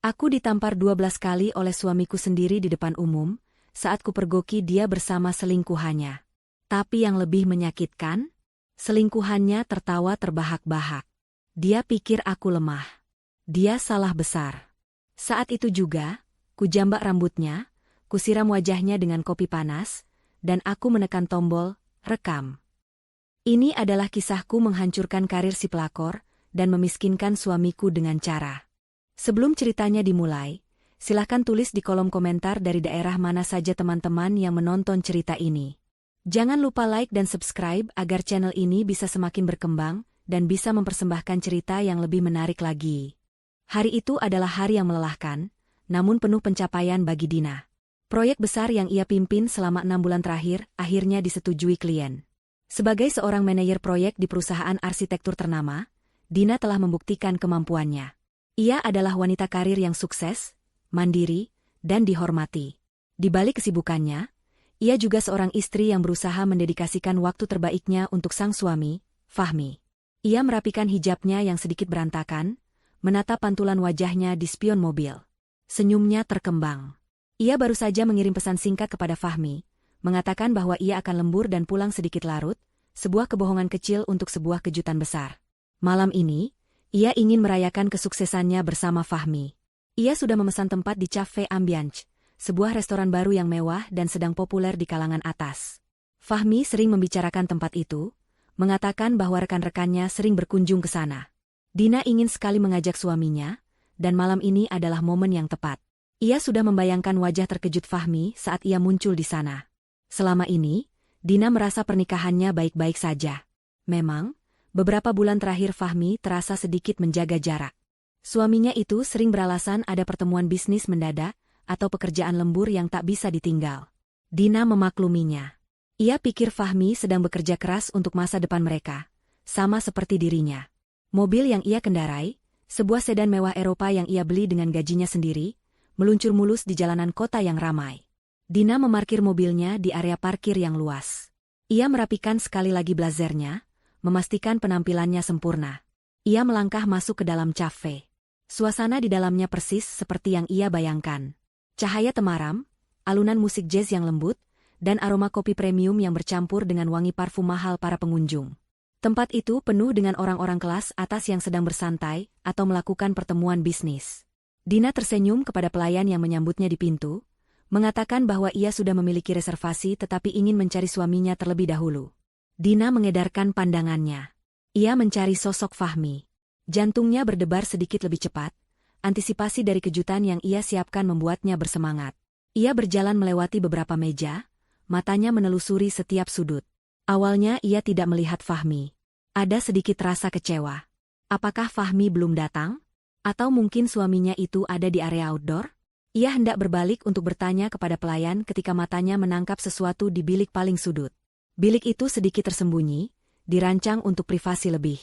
Aku ditampar 12 kali oleh suamiku sendiri di depan umum, saat kupergoki dia bersama selingkuhannya. Tapi yang lebih menyakitkan, selingkuhannya tertawa terbahak-bahak. Dia pikir aku lemah. Dia salah besar. Saat itu juga, kujambak rambutnya, kusiram wajahnya dengan kopi panas, dan aku menekan tombol, rekam. Ini adalah kisahku menghancurkan karir si pelakor, dan memiskinkan suamiku dengan cara. Sebelum ceritanya dimulai, silahkan tulis di kolom komentar dari daerah mana saja teman-teman yang menonton cerita ini. Jangan lupa like dan subscribe agar channel ini bisa semakin berkembang dan bisa mempersembahkan cerita yang lebih menarik lagi. Hari itu adalah hari yang melelahkan, namun penuh pencapaian bagi Dina. Proyek besar yang ia pimpin selama 6 bulan terakhir akhirnya disetujui klien. Sebagai seorang manajer proyek di perusahaan arsitektur ternama, Dina telah membuktikan kemampuannya. Ia adalah wanita karir yang sukses, mandiri, dan dihormati. Di balik kesibukannya, ia juga seorang istri yang berusaha mendedikasikan waktu terbaiknya untuk sang suami, Fahmi. Ia merapikan hijabnya yang sedikit berantakan, menatap pantulan wajahnya di spion mobil. Senyumnya terkembang. Ia baru saja mengirim pesan singkat kepada Fahmi, mengatakan bahwa ia akan lembur dan pulang sedikit larut, sebuah kebohongan kecil untuk sebuah kejutan besar. Malam ini, ia ingin merayakan kesuksesannya bersama Fahmi. Ia sudah memesan tempat di Cafe Ambiance, sebuah restoran baru yang mewah dan sedang populer di kalangan atas. Fahmi sering membicarakan tempat itu, mengatakan bahwa rekan-rekannya sering berkunjung ke sana. Dina ingin sekali mengajak suaminya, dan malam ini adalah momen yang tepat. Ia sudah membayangkan wajah terkejut Fahmi saat ia muncul di sana. Selama ini, Dina merasa pernikahannya baik-baik saja. Memang, beberapa bulan terakhir Fahmi terasa sedikit menjaga jarak. Suaminya itu sering beralasan ada pertemuan bisnis mendadak atau pekerjaan lembur yang tak bisa ditinggal. Dina memakluminya. Ia pikir Fahmi sedang bekerja keras untuk masa depan mereka, sama seperti dirinya. Mobil yang ia kendarai, sebuah sedan mewah Eropa yang ia beli dengan gajinya sendiri, meluncur mulus di jalanan kota yang ramai. Dina memarkir mobilnya di area parkir yang luas. Ia merapikan sekali lagi blazernya, memastikan penampilannya sempurna. Ia melangkah masuk ke dalam cafe. Suasana di dalamnya persis seperti yang ia bayangkan. Cahaya temaram, alunan musik jazz yang lembut, dan aroma kopi premium yang bercampur dengan wangi parfum mahal para pengunjung. Tempat itu penuh dengan orang-orang kelas atas yang sedang bersantai atau melakukan pertemuan bisnis. Dina tersenyum kepada pelayan yang menyambutnya di pintu, mengatakan bahwa ia sudah memiliki reservasi tetapi ingin mencari suaminya terlebih dahulu. Dina mengedarkan pandangannya. Ia mencari sosok Fahmi. Jantungnya berdebar sedikit lebih cepat, antisipasi dari kejutan yang ia siapkan membuatnya bersemangat. Ia berjalan melewati beberapa meja, matanya menelusuri setiap sudut. Awalnya ia tidak melihat Fahmi. Ada sedikit rasa kecewa. Apakah Fahmi belum datang? Atau mungkin suaminya itu ada di area outdoor? Ia hendak berbalik untuk bertanya kepada pelayan ketika matanya menangkap sesuatu di bilik paling sudut. Bilik itu sedikit tersembunyi, dirancang untuk privasi lebih.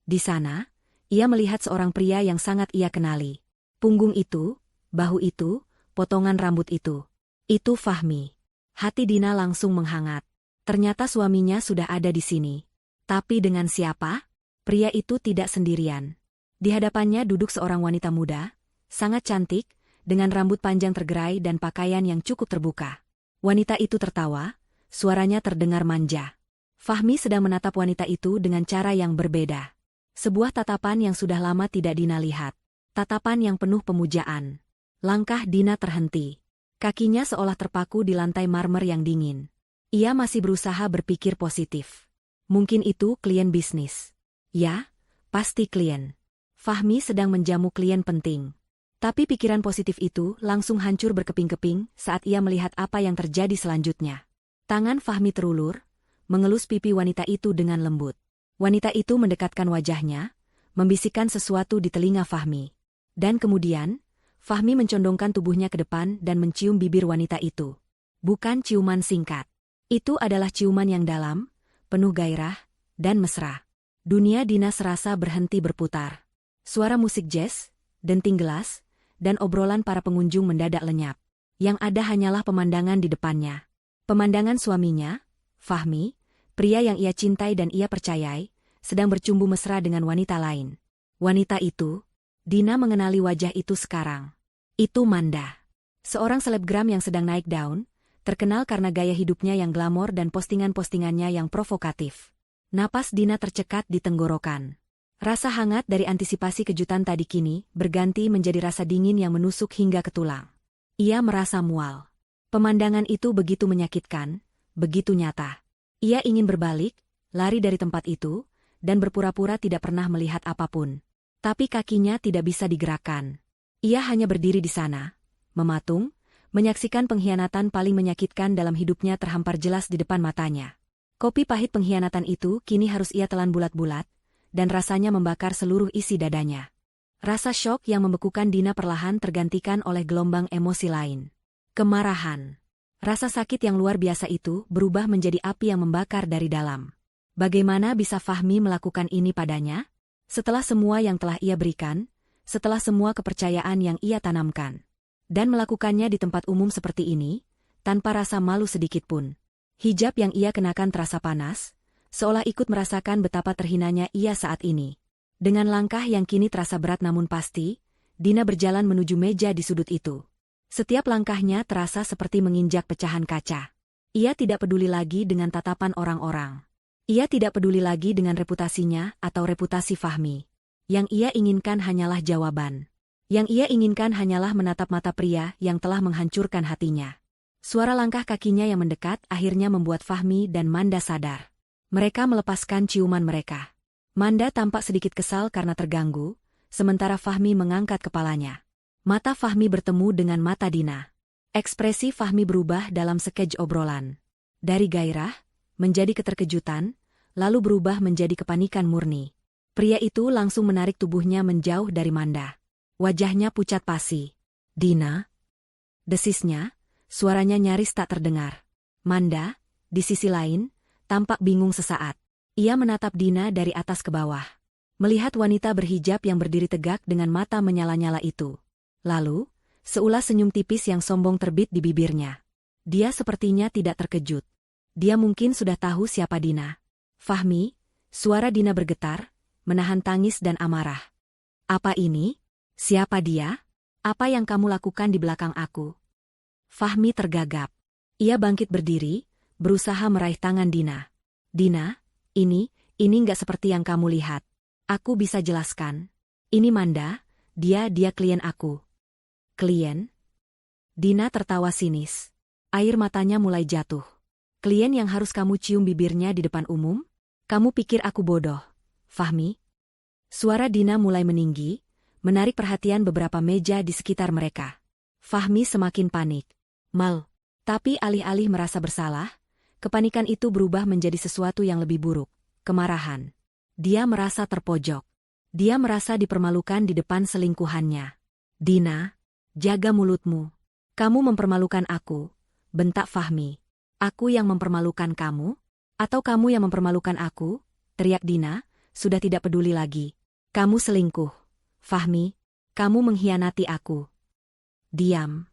Di sana, ia melihat seorang pria yang sangat ia kenali. Punggung itu, bahu itu, potongan rambut itu. Itu Fahmi. Hati Dina langsung menghangat. Ternyata suaminya sudah ada di sini. Tapi dengan siapa? Pria itu tidak sendirian. Di hadapannya duduk seorang wanita muda, sangat cantik, dengan rambut panjang tergerai dan pakaian yang cukup terbuka. Wanita itu tertawa. Suaranya terdengar manja. Fahmi sedang menatap wanita itu dengan cara yang berbeda. Sebuah tatapan yang sudah lama tidak Dina lihat. Tatapan yang penuh pemujaan. Langkah Dina terhenti. Kakinya seolah terpaku di lantai marmer yang dingin. Ia masih berusaha berpikir positif. Mungkin itu klien bisnis. Ya, pasti klien. Fahmi sedang menjamu klien penting. Tapi pikiran positif itu langsung hancur berkeping-keping saat ia melihat apa yang terjadi selanjutnya. Tangan Fahmi terulur, mengelus pipi wanita itu dengan lembut. Wanita itu mendekatkan wajahnya, membisikkan sesuatu di telinga Fahmi. Dan kemudian, Fahmi mencondongkan tubuhnya ke depan dan mencium bibir wanita itu. Bukan ciuman singkat. Itu adalah ciuman yang dalam, penuh gairah, dan mesra. Dunia Dina serasa berhenti berputar. Suara musik jazz, denting gelas, dan obrolan para pengunjung mendadak lenyap. Yang ada hanyalah pemandangan di depannya. Pemandangan suaminya, Fahmi, pria yang ia cintai dan ia percayai, sedang bercumbu mesra dengan wanita lain. Wanita itu, Dina mengenali wajah itu sekarang. Itu Manda. Seorang selebgram yang sedang naik daun, terkenal karena gaya hidupnya yang glamor dan postingan-postingannya yang provokatif. Napas Dina tercekat di tenggorokan. Rasa hangat dari antisipasi kejutan tadi kini berganti menjadi rasa dingin yang menusuk hingga ke tulang. Ia merasa mual. Pemandangan itu begitu menyakitkan, begitu nyata. Ia ingin berbalik, lari dari tempat itu, dan berpura-pura tidak pernah melihat apapun. Tapi kakinya tidak bisa digerakkan. Ia hanya berdiri di sana, mematung, menyaksikan pengkhianatan paling menyakitkan dalam hidupnya terhampar jelas di depan matanya. Kopi pahit pengkhianatan itu kini harus ia telan bulat-bulat, dan rasanya membakar seluruh isi dadanya. Rasa syok yang membekukan Dina perlahan tergantikan oleh gelombang emosi lain. Kemarahan. Rasa sakit yang luar biasa itu berubah menjadi api yang membakar dari dalam. Bagaimana bisa Fahmi melakukan ini padanya? Setelah semua yang telah ia berikan, setelah semua kepercayaan yang ia tanamkan. Dan melakukannya di tempat umum seperti ini, tanpa rasa malu sedikitpun. Hijab yang ia kenakan terasa panas, seolah ikut merasakan betapa terhinanya ia saat ini. Dengan langkah yang kini terasa berat namun pasti, Dina berjalan menuju meja di sudut itu. Setiap langkahnya terasa seperti menginjak pecahan kaca. Ia tidak peduli lagi dengan tatapan orang-orang. Ia tidak peduli lagi dengan reputasinya atau reputasi Fahmi. Yang ia inginkan hanyalah jawaban. Yang ia inginkan hanyalah menatap mata pria yang telah menghancurkan hatinya. Suara langkah kakinya yang mendekat akhirnya membuat Fahmi dan Manda sadar. Mereka melepaskan ciuman mereka. Manda tampak sedikit kesal karena terganggu, sementara Fahmi mengangkat kepalanya. Mata Fahmi bertemu dengan mata Dina. Ekspresi Fahmi berubah dalam sekej obrolan. Dari gairah, menjadi keterkejutan, lalu berubah menjadi kepanikan murni. Pria itu langsung menarik tubuhnya menjauh dari Manda. Wajahnya pucat pasi. Dina? Desisnya, suaranya nyaris tak terdengar. Manda, di sisi lain, tampak bingung sesaat. Ia menatap Dina dari atas ke bawah. Melihat wanita berhijab yang berdiri tegak dengan mata menyala-nyala itu. Lalu, seulas senyum tipis yang sombong terbit di bibirnya. Dia sepertinya tidak terkejut. Dia mungkin sudah tahu siapa Dina. Fahmi, suara Dina bergetar, menahan tangis dan amarah. Apa ini? Siapa dia? Apa yang kamu lakukan di belakang aku? Fahmi tergagap. Ia bangkit berdiri, berusaha meraih tangan Dina. Dina, ini nggak seperti yang kamu lihat. Aku bisa jelaskan. Ini Manda, dia klien aku. Klien? Dina tertawa sinis. Air matanya mulai jatuh. Klien yang harus kamu cium bibirnya di depan umum? Kamu pikir aku bodoh, Fahmi? Suara Dina mulai meninggi, menarik perhatian beberapa meja di sekitar mereka. Fahmi semakin panik. Tapi alih-alih merasa bersalah, kepanikan itu berubah menjadi sesuatu yang lebih buruk, kemarahan. Dia merasa terpojok. Dia merasa dipermalukan di depan selingkuhannya. Dina, jaga mulutmu. Kamu mempermalukan aku, bentak Fahmi. Aku yang mempermalukan kamu? Atau kamu yang mempermalukan aku? Teriak Dina, sudah tidak peduli lagi. Kamu selingkuh. Fahmi, kamu mengkhianati aku. Diam.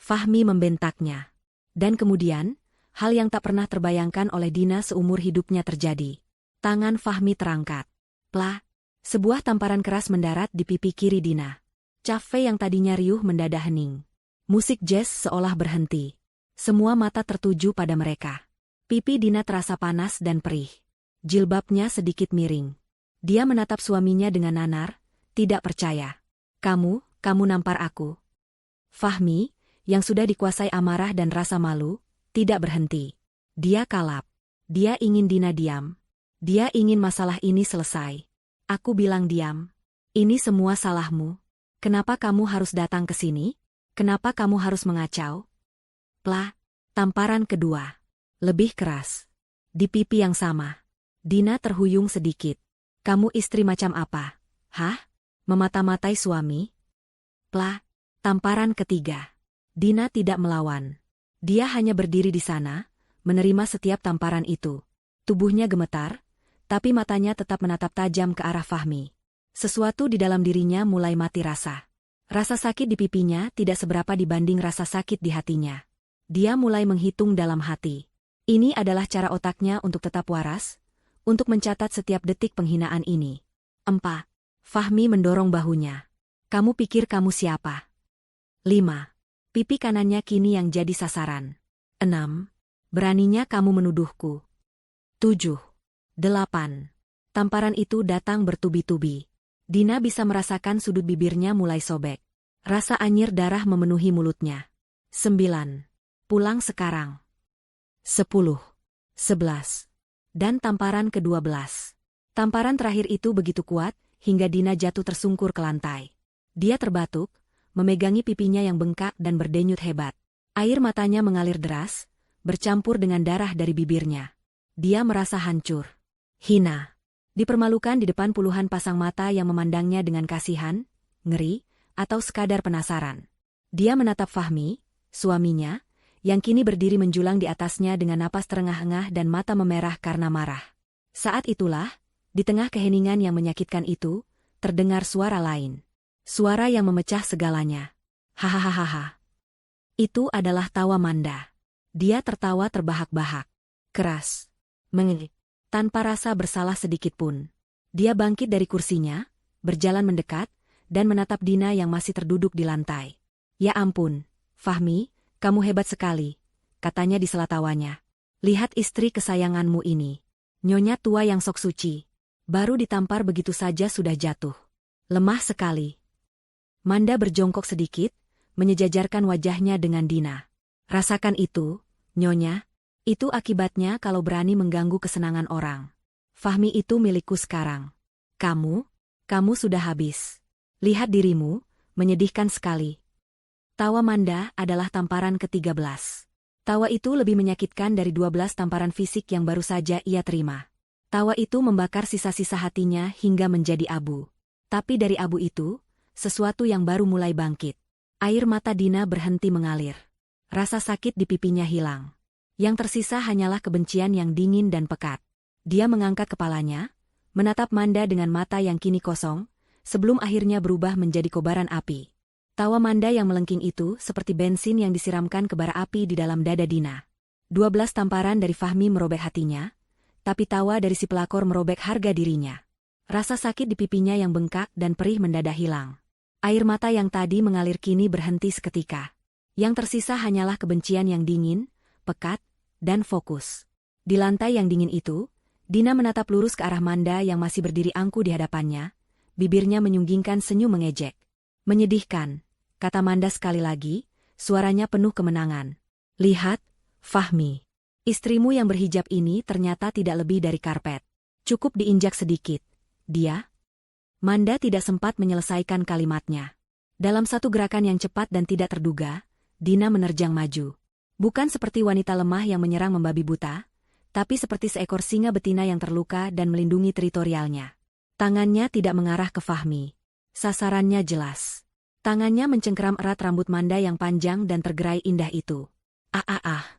Fahmi membentaknya. Dan kemudian, hal yang tak pernah terbayangkan oleh Dina seumur hidupnya terjadi. Tangan Fahmi terangkat. Plah, sebuah tamparan keras mendarat di pipi kiri Dina. Cafe yang tadinya riuh mendadak hening. Musik jazz seolah berhenti. Semua mata tertuju pada mereka. Pipi Dina terasa panas dan perih. Jilbabnya sedikit miring. Dia menatap suaminya dengan nanar, tidak percaya. Kamu nampar aku. Fahmi, yang sudah dikuasai amarah dan rasa malu, tidak berhenti. Dia kalap. Dia ingin Dina diam. Dia ingin masalah ini selesai. Aku bilang diam. Ini semua salahmu. Kenapa kamu harus datang ke sini? Kenapa kamu harus mengacau? Plah, tamparan kedua. Lebih keras. Di pipi yang sama. Dina terhuyung sedikit. Kamu istri macam apa? Hah? Memata-matai suami? Plah, tamparan ketiga. Dina tidak melawan. Dia hanya berdiri di sana, menerima setiap tamparan itu. Tubuhnya gemetar, tapi matanya tetap menatap tajam ke arah Fahmi. Sesuatu di dalam dirinya mulai mati rasa. Rasa sakit di pipinya tidak seberapa dibanding rasa sakit di hatinya. Dia mulai menghitung dalam hati. Ini adalah cara otaknya untuk tetap waras, untuk mencatat setiap detik penghinaan ini. 4. Fahmi mendorong bahunya. Kamu pikir kamu siapa? 5. Pipi kanannya kini yang jadi sasaran. 6. Beraninya kamu menuduhku. 7. 8. Tamparan itu datang bertubi-tubi. Dina bisa merasakan sudut bibirnya mulai sobek. Rasa anyir darah memenuhi mulutnya. 9. Pulang sekarang. 10. 11. Dan tamparan ke-12. Tamparan terakhir itu begitu kuat, hingga Dina jatuh tersungkur ke lantai. Dia terbatuk, memegangi pipinya yang bengkak dan berdenyut hebat. Air matanya mengalir deras, bercampur dengan darah dari bibirnya. Dia merasa hancur. Hina. Dipermalukan di depan puluhan pasang mata yang memandangnya dengan kasihan, ngeri, atau sekadar penasaran. Dia menatap Fahmi, suaminya, yang kini berdiri menjulang di atasnya dengan napas terengah-engah dan mata memerah karena marah. Saat itulah, di tengah keheningan yang menyakitkan itu, terdengar suara lain. Suara yang memecah segalanya. Hahaha. Itu adalah tawa Manda. Dia tertawa terbahak-bahak. Keras. Mengejek. Tanpa rasa bersalah sedikit pun. Dia bangkit dari kursinya, berjalan mendekat, dan menatap Dina yang masih terduduk di lantai. Ya ampun, Fahmi, kamu hebat sekali, katanya di sela tawanya. Lihat istri kesayanganmu ini. Nyonya tua yang sok suci. Baru ditampar begitu saja sudah jatuh. Lemah sekali. Manda berjongkok sedikit, menyejajarkan wajahnya dengan Dina. Rasakan itu, Nyonya. Itu akibatnya kalau berani mengganggu kesenangan orang. Fahmi itu milikku sekarang. Kamu sudah habis. Lihat dirimu, menyedihkan sekali. Tawa Manda adalah tamparan ke-13. Tawa itu lebih menyakitkan dari 12 tamparan fisik yang baru saja ia terima. Tawa itu membakar sisa-sisa hatinya hingga menjadi abu. Tapi dari abu itu, sesuatu yang baru mulai bangkit. Air mata Dina berhenti mengalir. Rasa sakit di pipinya hilang. Yang tersisa hanyalah kebencian yang dingin dan pekat. Dia mengangkat kepalanya, menatap Manda dengan mata yang kini kosong, sebelum akhirnya berubah menjadi kobaran api. Tawa Manda yang melengking itu seperti bensin yang disiramkan ke bara api di dalam dada Dina. 12 tamparan dari Fahmi merobek hatinya, tapi tawa dari si pelakor merobek harga dirinya. Rasa sakit di pipinya yang bengkak dan perih mendadak hilang. Air mata yang tadi mengalir kini berhenti seketika. Yang tersisa hanyalah kebencian yang dingin, pekat, dan fokus. Di lantai yang dingin itu, Dina menatap lurus ke arah Manda yang masih berdiri angkuh di hadapannya, bibirnya menyunggingkan senyum mengejek. Menyedihkan, kata Manda sekali lagi, suaranya penuh kemenangan. Lihat, Fahmi. Istrimu yang berhijab ini ternyata tidak lebih dari karpet. Cukup diinjak sedikit. Dia? Manda tidak sempat menyelesaikan kalimatnya. Dalam satu gerakan yang cepat dan tidak terduga, Dina menerjang maju. Bukan seperti wanita lemah yang menyerang membabi buta, tapi seperti seekor singa betina yang terluka dan melindungi teritorialnya. Tangannya tidak mengarah ke Fahmi. Sasarannya jelas. Tangannya mencengkeram erat rambut Manda yang panjang dan tergerai indah itu. Ah.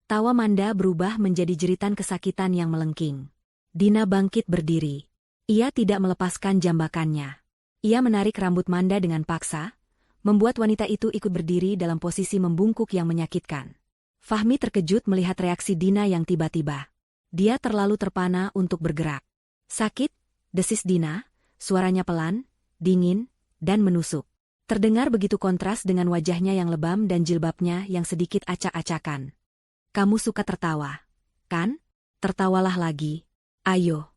Tawa Manda berubah menjadi jeritan kesakitan yang melengking. Dina bangkit berdiri. Ia tidak melepaskan jambakannya. Ia menarik rambut Manda dengan paksa, membuat wanita itu ikut berdiri dalam posisi membungkuk yang menyakitkan. Fahmi terkejut melihat reaksi Dina yang tiba-tiba. Dia terlalu terpana untuk bergerak. Sakit, desis Dina, suaranya pelan, dingin, dan menusuk. Terdengar begitu kontras dengan wajahnya yang lebam dan jilbabnya yang sedikit acak-acakan. Kamu suka tertawa, kan? Tertawalah lagi. Ayo.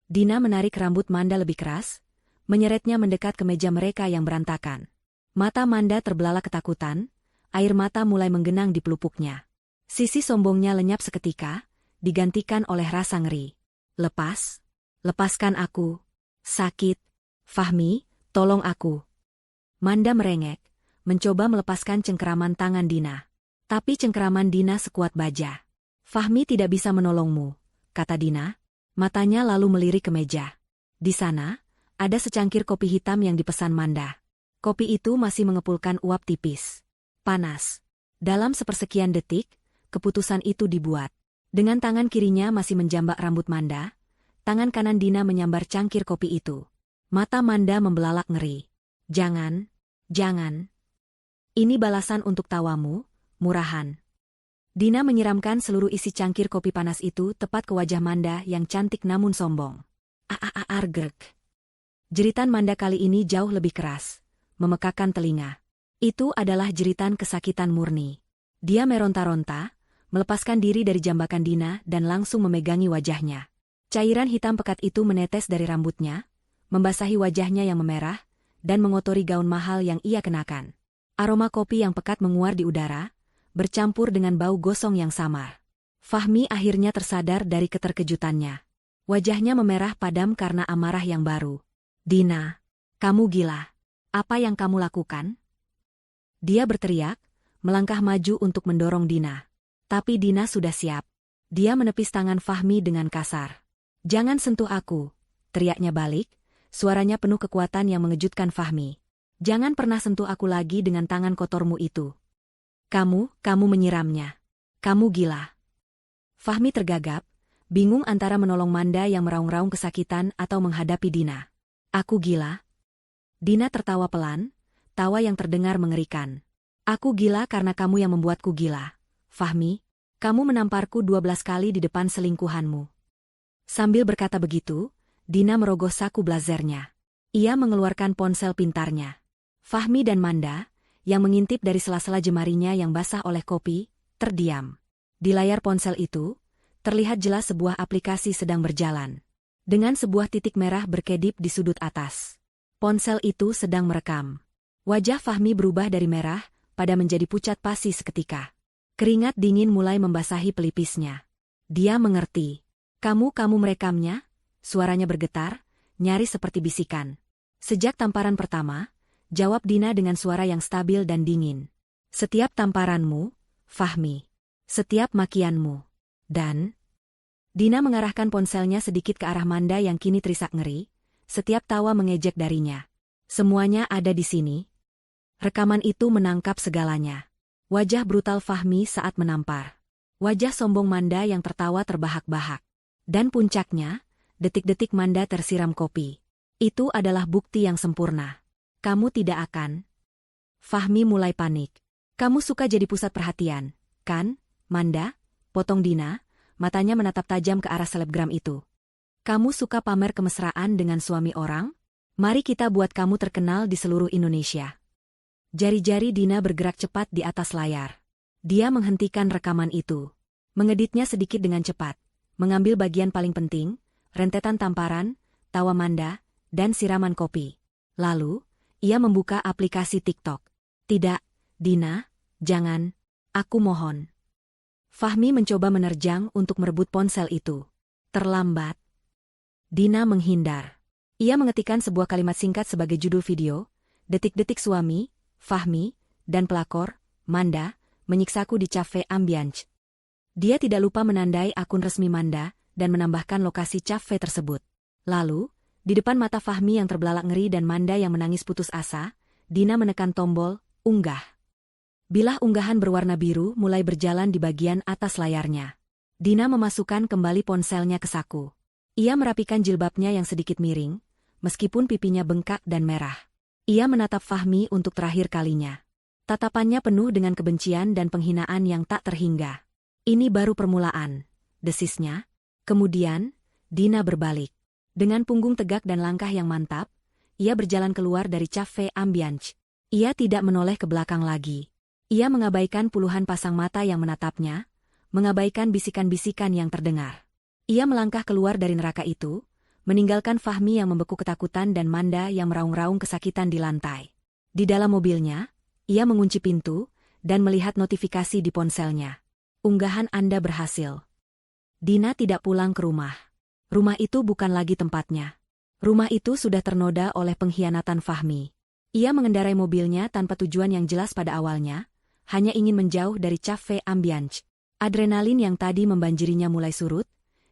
Dina menarik rambut Manda lebih keras, menyeretnya mendekat ke meja mereka yang berantakan. Mata Manda terbelalak ketakutan, air mata mulai menggenang di pelupuknya. Sisi sombongnya lenyap seketika, digantikan oleh rasa ngeri. Lepaskan aku. Sakit. Fahmi, tolong aku. Manda merengek, mencoba melepaskan cengkeraman tangan Dina. Tapi cengkeraman Dina sekuat baja. Fahmi tidak bisa menolongmu, kata Dina. Matanya lalu melirik ke meja. Di sana, ada secangkir kopi hitam yang dipesan Manda. Kopi itu masih mengepulkan uap tipis. Panas. Dalam sepersekian detik, keputusan itu dibuat. Dengan tangan kirinya masih menjambak rambut Manda, tangan kanan Dina menyambar cangkir kopi itu. Mata Manda membelalak ngeri. Jangan. Ini balasan untuk tawamu, murahan. Dina menyiramkan seluruh isi cangkir kopi panas itu tepat ke wajah Manda yang cantik namun sombong. Argrek. Jeritan Manda kali ini jauh lebih keras, memekakan telinga. Itu adalah jeritan kesakitan murni. Dia meronta-ronta, melepaskan diri dari jambakan Dina dan langsung memegangi wajahnya. Cairan hitam pekat itu menetes dari rambutnya, membasahi wajahnya yang memerah, dan mengotori gaun mahal yang ia kenakan. Aroma kopi yang pekat menguar di udara, bercampur dengan bau gosong yang samar. Fahmi akhirnya tersadar dari keterkejutannya. Wajahnya memerah padam karena amarah yang baru. "Dina, kamu gila. Apa yang kamu lakukan?" Dia berteriak, melangkah maju untuk mendorong Dina. Tapi Dina sudah siap. Dia menepis tangan Fahmi dengan kasar. "Jangan sentuh aku," teriaknya balik, suaranya penuh kekuatan yang mengejutkan Fahmi. "Jangan pernah sentuh aku lagi dengan tangan kotormu itu. Kamu menyiramnya. Kamu gila." Fahmi tergagap, bingung antara menolong Manda yang meraung-raung kesakitan atau menghadapi Dina. "Aku gila?" Dina tertawa pelan, tawa yang terdengar mengerikan. "Aku gila karena kamu yang membuatku gila. Fahmi, kamu menamparku 12 kali di depan selingkuhanmu." Sambil berkata begitu, Dina merogoh saku blazernya. Ia mengeluarkan ponsel pintarnya. Fahmi dan Manda, yang mengintip dari sela-sela jemarinya yang basah oleh kopi, terdiam. Di layar ponsel itu, terlihat jelas sebuah aplikasi sedang berjalan. Dengan sebuah titik merah berkedip di sudut atas. Ponsel itu sedang merekam. Wajah Fahmi berubah dari merah, pada menjadi pucat pasi seketika. Keringat dingin mulai membasahi pelipisnya. Dia mengerti. Kamu merekamnya?" Suaranya bergetar, nyaris seperti bisikan. "Sejak tamparan pertama," jawab Dina dengan suara yang stabil dan dingin. "Setiap tamparanmu, Fahmi. Setiap makianmu. Dan..." Dina mengarahkan ponselnya sedikit ke arah Manda yang kini terisak ngeri, setiap tawa mengejek darinya. "Semuanya ada di sini." Rekaman itu menangkap segalanya. Wajah brutal Fahmi saat menampar. Wajah sombong Manda yang tertawa terbahak-bahak. Dan puncaknya, detik-detik Manda tersiram kopi. Itu adalah bukti yang sempurna. "Kamu tidak akan..." Fahmi mulai panik. "Kamu suka jadi pusat perhatian, kan, Manda?" potong Dina, matanya menatap tajam ke arah selebgram itu. "Kamu suka pamer kemesraan dengan suami orang? Mari kita buat kamu terkenal di seluruh Indonesia." Jari-jari Dina bergerak cepat di atas layar. Dia menghentikan rekaman itu. Mengeditnya sedikit dengan cepat. Mengambil bagian paling penting, rentetan tamparan, tawa Manda, dan siraman kopi. Lalu, ia membuka aplikasi TikTok. "Tidak, Dina, jangan. Aku mohon." Fahmi mencoba menerjang untuk merebut ponsel itu. Terlambat. Dina menghindar. Ia mengetikkan sebuah kalimat singkat sebagai judul video, "Detik-detik suami, Fahmi, dan pelakor, Manda, menyiksaku di cafe Ambiance." Dia tidak lupa menandai akun resmi Manda dan menambahkan lokasi cafe tersebut. Lalu, di depan mata Fahmi yang terbelalak ngeri dan Manda yang menangis putus asa, Dina menekan tombol "Unggah". Bilah unggahan berwarna biru mulai berjalan di bagian atas layarnya. Dina memasukkan kembali ponselnya ke saku. Ia merapikan jilbabnya yang sedikit miring, meskipun pipinya bengkak dan merah. Ia menatap Fahmi untuk terakhir kalinya. Tatapannya penuh dengan kebencian dan penghinaan yang tak terhingga. "Ini baru permulaan," desisnya. Kemudian, Dina berbalik. Dengan punggung tegak dan langkah yang mantap, ia berjalan keluar dari cafe Ambiance. Ia tidak menoleh ke belakang lagi. Ia mengabaikan puluhan pasang mata yang menatapnya, mengabaikan bisikan-bisikan yang terdengar. Ia melangkah keluar dari neraka itu, meninggalkan Fahmi yang membeku ketakutan dan Manda yang meraung-raung kesakitan di lantai. Di dalam mobilnya, ia mengunci pintu, dan melihat notifikasi di ponselnya. "Unggahan Anda berhasil." Dina tidak pulang ke rumah. Rumah itu bukan lagi tempatnya. Rumah itu sudah ternoda oleh pengkhianatan Fahmi. Ia mengendarai mobilnya tanpa tujuan yang jelas pada awalnya, hanya ingin menjauh dari cafe Ambiance. Adrenalin yang tadi membanjirinya mulai surut,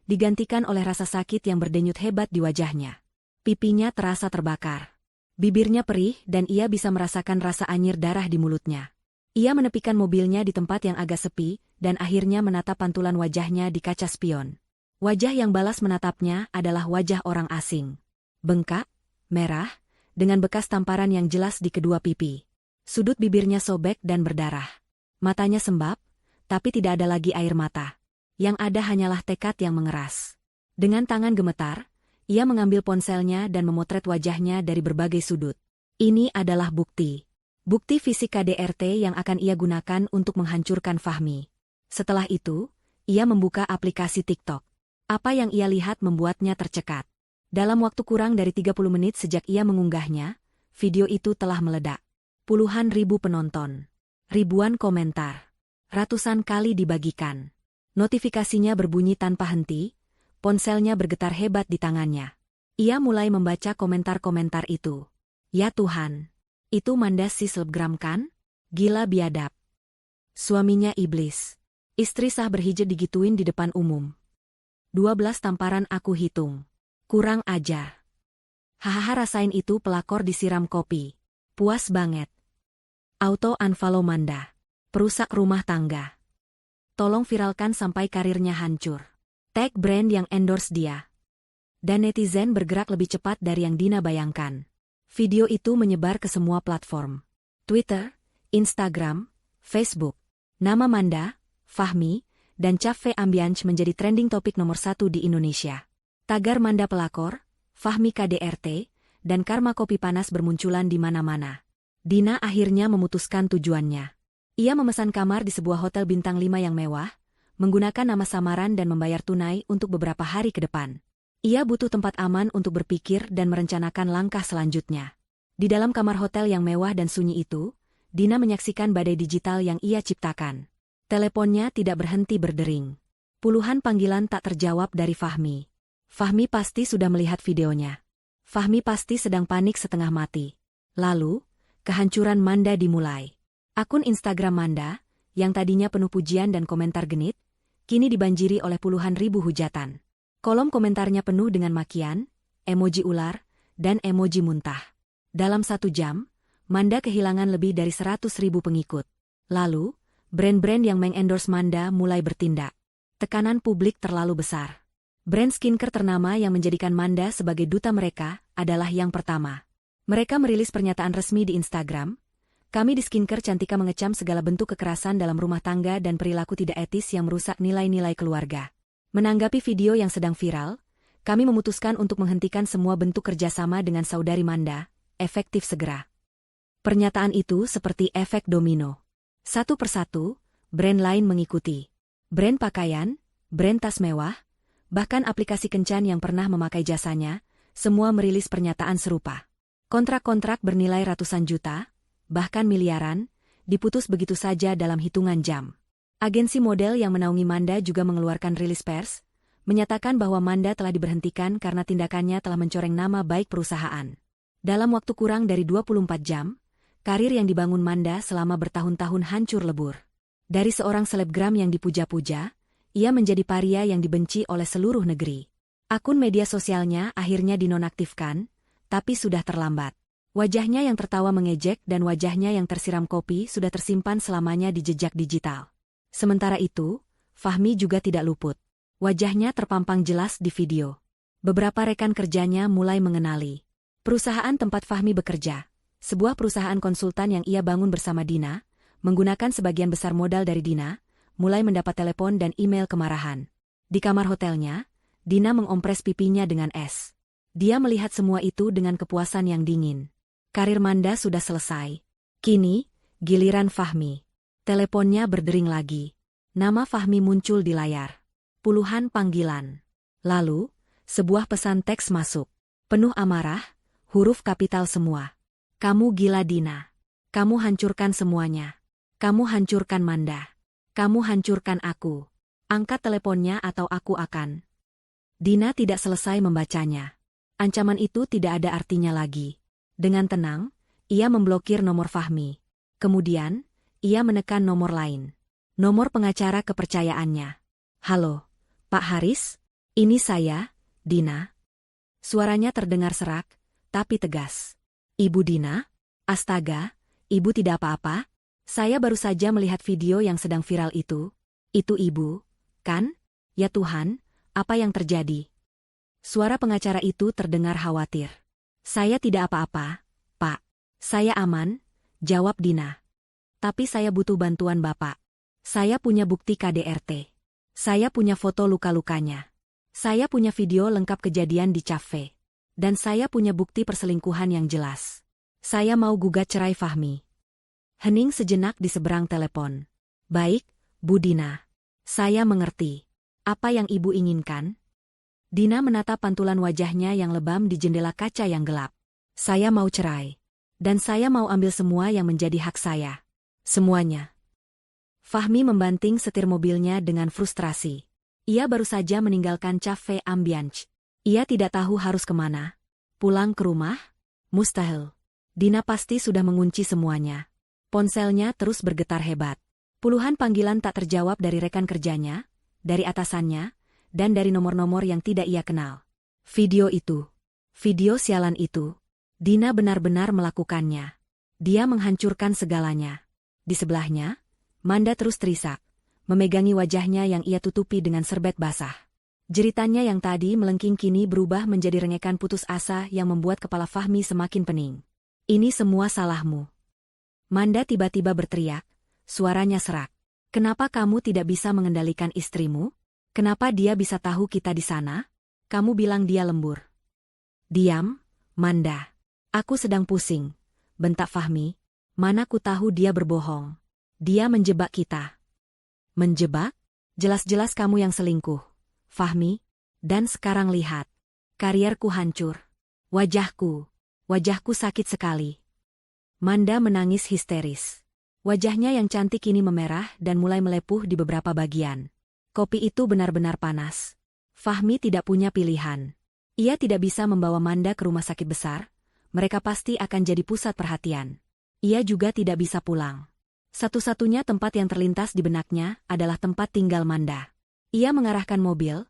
digantikan oleh rasa sakit yang berdenyut hebat di wajahnya. Pipinya terasa terbakar. Bibirnya perih dan ia bisa merasakan rasa anyir darah di mulutnya. Ia menepikan mobilnya di tempat yang agak sepi, dan akhirnya menatap pantulan wajahnya di kaca spion. Wajah yang balas menatapnya adalah wajah orang asing. Bengkak, merah, dengan bekas tamparan yang jelas di kedua pipi. Sudut bibirnya sobek dan berdarah. Matanya sembab, tapi tidak ada lagi air mata. Yang ada hanyalah tekad yang mengeras. Dengan tangan gemetar, ia mengambil ponselnya dan memotret wajahnya dari berbagai sudut. Ini adalah bukti. Bukti fisik KDRT yang akan ia gunakan untuk menghancurkan Fahmi. Setelah itu, ia membuka aplikasi TikTok. Apa yang ia lihat membuatnya tercekat. Dalam waktu kurang dari 30 menit sejak ia mengunggahnya, video itu telah meledak. Puluhan ribu penonton. Ribuan komentar. Ratusan kali dibagikan. Notifikasinya berbunyi tanpa henti, ponselnya bergetar hebat di tangannya. Ia mulai membaca komentar-komentar itu. Ya Tuhan! Itu Manda si selebgram kan? Gila biadab. Suaminya iblis. Istri sah berhijab digituin di depan umum. 12 tamparan aku hitung. Kurang ajar. Hahaha rasain itu pelakor disiram kopi. Puas banget. Auto unfollow Manda. Perusak rumah tangga. Tolong viralkan sampai karirnya hancur. Tag brand yang endorse dia. Dan netizen bergerak lebih cepat dari yang Dina bayangkan. Video itu menyebar ke semua platform. Twitter, Instagram, Facebook. Nama Manda, Fahmi, dan Cafe Ambiance menjadi trending topik nomor 1 di Indonesia. Tagar Manda pelakor, Fahmi KDRT, dan karma kopi panas bermunculan di mana-mana. Dina akhirnya memutuskan tujuannya. Ia memesan kamar di sebuah hotel bintang 5 yang mewah, menggunakan nama samaran dan membayar tunai untuk beberapa hari ke depan. Ia butuh tempat aman untuk berpikir dan merencanakan langkah selanjutnya. Di dalam kamar hotel yang mewah dan sunyi itu, Dina menyaksikan badai digital yang ia ciptakan. Teleponnya tidak berhenti berdering. Puluhan panggilan tak terjawab dari Fahmi. Fahmi pasti sudah melihat videonya. Fahmi pasti sedang panik setengah mati. Lalu, kehancuran Manda dimulai. Akun Instagram Manda, yang tadinya penuh pujian dan komentar genit, kini dibanjiri oleh puluhan ribu hujatan. Kolom komentarnya penuh dengan makian, emoji ular, dan emoji muntah. Dalam 1 jam, Manda kehilangan lebih dari 100.000 pengikut. Lalu, brand-brand yang mengendorse Manda mulai bertindak. Tekanan publik terlalu besar. Brand skincare ternama yang menjadikan Manda sebagai duta mereka adalah yang pertama. Mereka merilis pernyataan resmi di Instagram. Kami di Skincare Cantika mengecam segala bentuk kekerasan dalam rumah tangga dan perilaku tidak etis yang merusak nilai-nilai keluarga. Menanggapi video yang sedang viral, kami memutuskan untuk menghentikan semua bentuk kerjasama dengan saudari Manda, efektif segera. Pernyataan itu seperti efek domino. Satu persatu, brand lain mengikuti. Brand pakaian, brand tas mewah, bahkan aplikasi kencan yang pernah memakai jasanya, semua merilis pernyataan serupa. Kontrak-kontrak bernilai ratusan juta, bahkan miliaran, diputus begitu saja dalam hitungan jam. Agensi model yang menaungi Manda juga mengeluarkan rilis pers, menyatakan bahwa Manda telah diberhentikan karena tindakannya telah mencoreng nama baik perusahaan. Dalam waktu kurang dari 24 jam, karir yang dibangun Manda selama bertahun-tahun hancur lebur. Dari seorang selebgram yang dipuja-puja, ia menjadi paria yang dibenci oleh seluruh negeri. Akun media sosialnya akhirnya dinonaktifkan, tapi sudah terlambat. Wajahnya yang tertawa mengejek dan wajahnya yang tersiram kopi sudah tersimpan selamanya di jejak digital. Sementara itu, Fahmi juga tidak luput. Wajahnya terpampang jelas di video. Beberapa rekan kerjanya mulai mengenali. Perusahaan tempat Fahmi bekerja, sebuah perusahaan konsultan yang ia bangun bersama Dina, menggunakan sebagian besar modal dari Dina, mulai mendapat telepon dan email kemarahan. Di kamar hotelnya, Dina mengompres pipinya dengan es. Dia melihat semua itu dengan kepuasan yang dingin. Karir Manda sudah selesai. Kini, giliran Fahmi. Teleponnya berdering lagi. Nama Fahmi muncul di layar. Puluhan panggilan. Lalu, sebuah pesan teks masuk. Penuh amarah, huruf kapital semua. Kamu gila Dina. Kamu hancurkan semuanya. Kamu hancurkan Manda. Kamu hancurkan aku. Angkat teleponnya atau aku akan. Dina tidak selesai membacanya. Ancaman itu tidak ada artinya lagi. Dengan tenang, ia memblokir nomor Fahmi. Kemudian, ia menekan nomor lain. Nomor pengacara kepercayaannya. Halo, Pak Haris? Ini saya, Dina. Suaranya terdengar serak, tapi tegas. Ibu Dina? Astaga, Ibu tidak apa-apa? Saya baru saja melihat video yang sedang viral itu. Itu Ibu, kan? Ya Tuhan, apa yang terjadi? Suara pengacara itu terdengar khawatir. Saya tidak apa-apa, Pak. Saya aman, jawab Dina. Tapi saya butuh bantuan Bapak. Saya punya bukti KDRT. Saya punya foto luka-lukanya. Saya punya video lengkap kejadian di cafe. Dan saya punya bukti perselingkuhan yang jelas. Saya mau gugat cerai Fahmi. Hening sejenak di seberang telepon. Baik, Bu Dina. Saya mengerti. Apa yang Ibu inginkan? Dina menatap pantulan wajahnya yang lebam di jendela kaca yang gelap. Saya mau cerai. Dan saya mau ambil semua yang menjadi hak saya. Semuanya. Fahmi membanting setir mobilnya dengan frustrasi. Ia baru saja meninggalkan cafe ambience. Ia tidak tahu harus kemana. Pulang ke rumah? Mustahil. Dina pasti sudah mengunci semuanya. Ponselnya terus bergetar hebat. Puluhan panggilan tak terjawab dari rekan kerjanya, dari atasannya, dan dari nomor-nomor yang tidak ia kenal. Video sialan itu. Dina benar-benar melakukannya. Dia menghancurkan segalanya. Di sebelahnya, Manda terus terisak, memegangi wajahnya yang ia tutupi dengan serbet basah. Jeritannya yang tadi melengking kini berubah menjadi rengekan putus asa yang membuat kepala Fahmi semakin pening. Ini semua salahmu. Manda tiba-tiba berteriak, suaranya serak. Kenapa kamu tidak bisa mengendalikan istrimu? Kenapa dia bisa tahu kita di sana? Kamu bilang dia lembur. Diam, Manda. Aku sedang pusing, bentak Fahmi. Mana ku tahu dia berbohong. Dia menjebak kita. Menjebak? Jelas-jelas kamu yang selingkuh, Fahmi. Dan sekarang lihat. Karierku hancur. Wajahku sakit sekali. Manda menangis histeris. Wajahnya yang cantik ini memerah dan mulai melepuh di beberapa bagian. Kopi itu benar-benar panas. Fahmi tidak punya pilihan. Ia tidak bisa membawa Manda ke rumah sakit besar. Mereka pasti akan jadi pusat perhatian. Ia juga tidak bisa pulang. Satu-satunya tempat yang terlintas di benaknya adalah tempat tinggal Manda. Ia mengarahkan mobil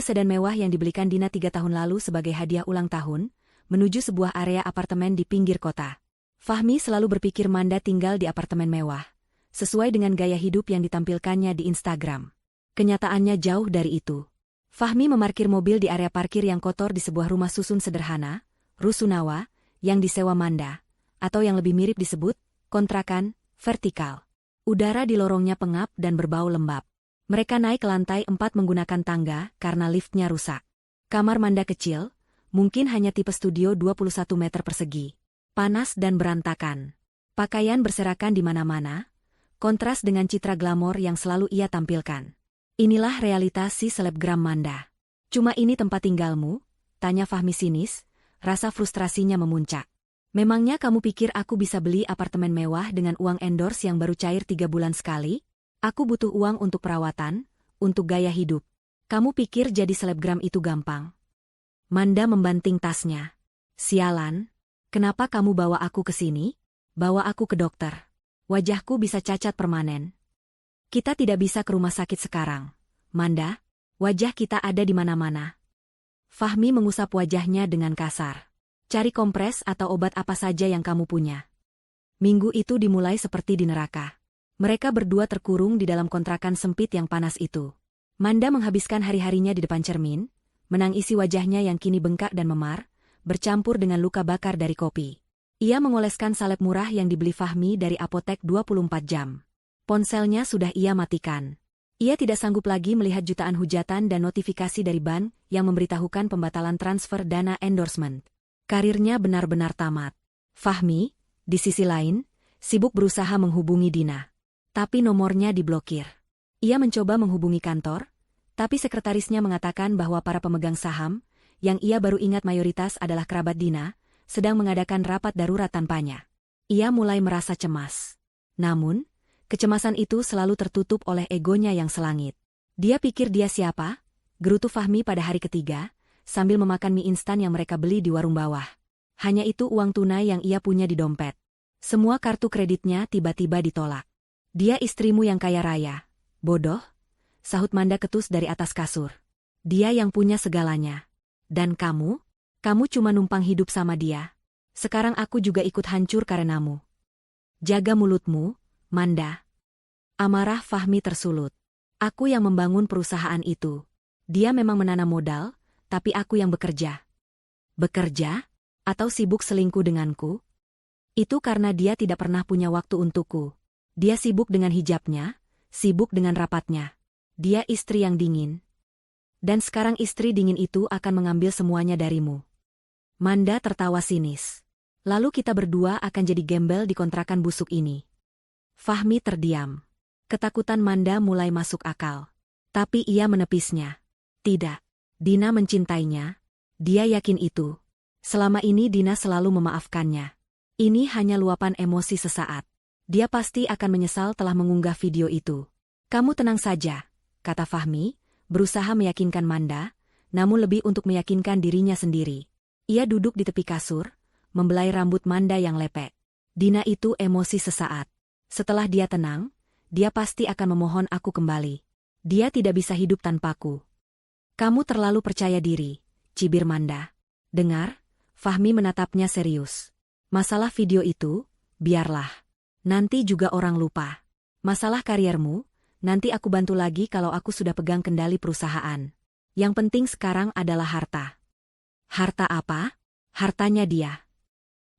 sedan mewah yang dibelikan Dina 3 tahun lalu sebagai hadiah ulang tahun, menuju sebuah area apartemen di pinggir kota. Fahmi selalu berpikir Manda tinggal di apartemen mewah, sesuai dengan gaya hidup yang ditampilkannya di Instagram. Kenyataannya jauh dari itu. Fahmi memarkir mobil di area parkir yang kotor di sebuah rumah susun sederhana, rusunawa, yang disewa Manda, atau yang lebih mirip disebut, kontrakan, vertikal. Udara di lorongnya pengap dan berbau lembab. Mereka naik ke lantai 4 menggunakan tangga karena liftnya rusak. Kamar Manda kecil, mungkin hanya tipe studio 21 meter persegi. Panas dan berantakan. Pakaian berserakan di mana-mana, kontras dengan citra glamor yang selalu ia tampilkan. Inilah realitas si selebgram Manda. Cuma ini tempat tinggalmu? Tanya Fahmi sinis, rasa frustrasinya memuncak. Memangnya kamu pikir aku bisa beli apartemen mewah dengan uang endorse yang baru cair 3 bulan sekali? Aku butuh uang untuk perawatan, untuk gaya hidup. Kamu pikir jadi selebgram itu gampang? Manda membanting tasnya. Sialan, kenapa kamu bawa aku ke sini? Bawa aku ke dokter. Wajahku bisa cacat permanen. Kita tidak bisa ke rumah sakit sekarang. Manda, wajah kita ada di mana-mana. Fahmi mengusap wajahnya dengan kasar. Cari kompres atau obat apa saja yang kamu punya. Minggu itu dimulai seperti di neraka. Mereka berdua terkurung di dalam kontrakan sempit yang panas itu. Manda menghabiskan hari-harinya di depan cermin, menangisi wajahnya yang kini bengkak dan memar, bercampur dengan luka bakar dari kopi. Ia mengoleskan salep murah yang dibeli Fahmi dari apotek 24 jam. Ponselnya sudah ia matikan. Ia tidak sanggup lagi melihat jutaan hujatan dan notifikasi dari bank yang memberitahukan pembatalan transfer dana endorsement. Karirnya benar-benar tamat. Fahmi, di sisi lain, sibuk berusaha menghubungi Dina. Tapi nomornya diblokir. Ia mencoba menghubungi kantor, tapi sekretarisnya mengatakan bahwa para pemegang saham, yang ia baru ingat mayoritas adalah kerabat Dina, sedang mengadakan rapat darurat tanpanya. Ia mulai merasa cemas. Namun, kecemasan itu selalu tertutup oleh egonya yang selangit. Dia pikir dia siapa? Gerutu Fahmi pada hari ketiga, sambil memakan mie instan yang mereka beli di warung bawah. Hanya itu uang tunai yang ia punya di dompet. Semua kartu kreditnya tiba-tiba ditolak. Dia istrimu yang kaya raya. Bodoh, sahut Manda ketus dari atas kasur. Dia yang punya segalanya. Dan kamu? Kamu cuma numpang hidup sama dia. Sekarang aku juga ikut hancur karenamu. Jaga mulutmu, Manda. Amarah Fahmi tersulut. Aku yang membangun perusahaan itu. Dia memang menanam modal, tapi aku yang bekerja. Bekerja? Atau sibuk selingkuh denganku? Itu karena dia tidak pernah punya waktu untukku. Dia sibuk dengan hijabnya, sibuk dengan rapatnya. Dia istri yang dingin. Dan sekarang istri dingin itu akan mengambil semuanya darimu. Manda tertawa sinis. Lalu kita berdua akan jadi gembel di kontrakan busuk ini. Fahmi terdiam. Ketakutan Manda mulai masuk akal. Tapi ia menepisnya. Tidak. Dina mencintainya. Dia yakin itu. Selama ini Dina selalu memaafkannya. Ini hanya luapan emosi sesaat. Dia pasti akan menyesal telah mengunggah video itu. Kamu tenang saja, kata Fahmi, berusaha meyakinkan Manda, namun lebih untuk meyakinkan dirinya sendiri. Ia duduk di tepi kasur, membelai rambut Manda yang lepek. Dina itu emosi sesaat. Setelah dia tenang, dia pasti akan memohon aku kembali. Dia tidak bisa hidup tanpaku. Kamu terlalu percaya diri, cibir Manda. Dengar, Fahmi menatapnya serius. Masalah video itu, biarlah. Nanti juga orang lupa. Masalah kariermu, nanti aku bantu lagi kalau aku sudah pegang kendali perusahaan. Yang penting sekarang adalah harta. Harta apa? Hartanya dia.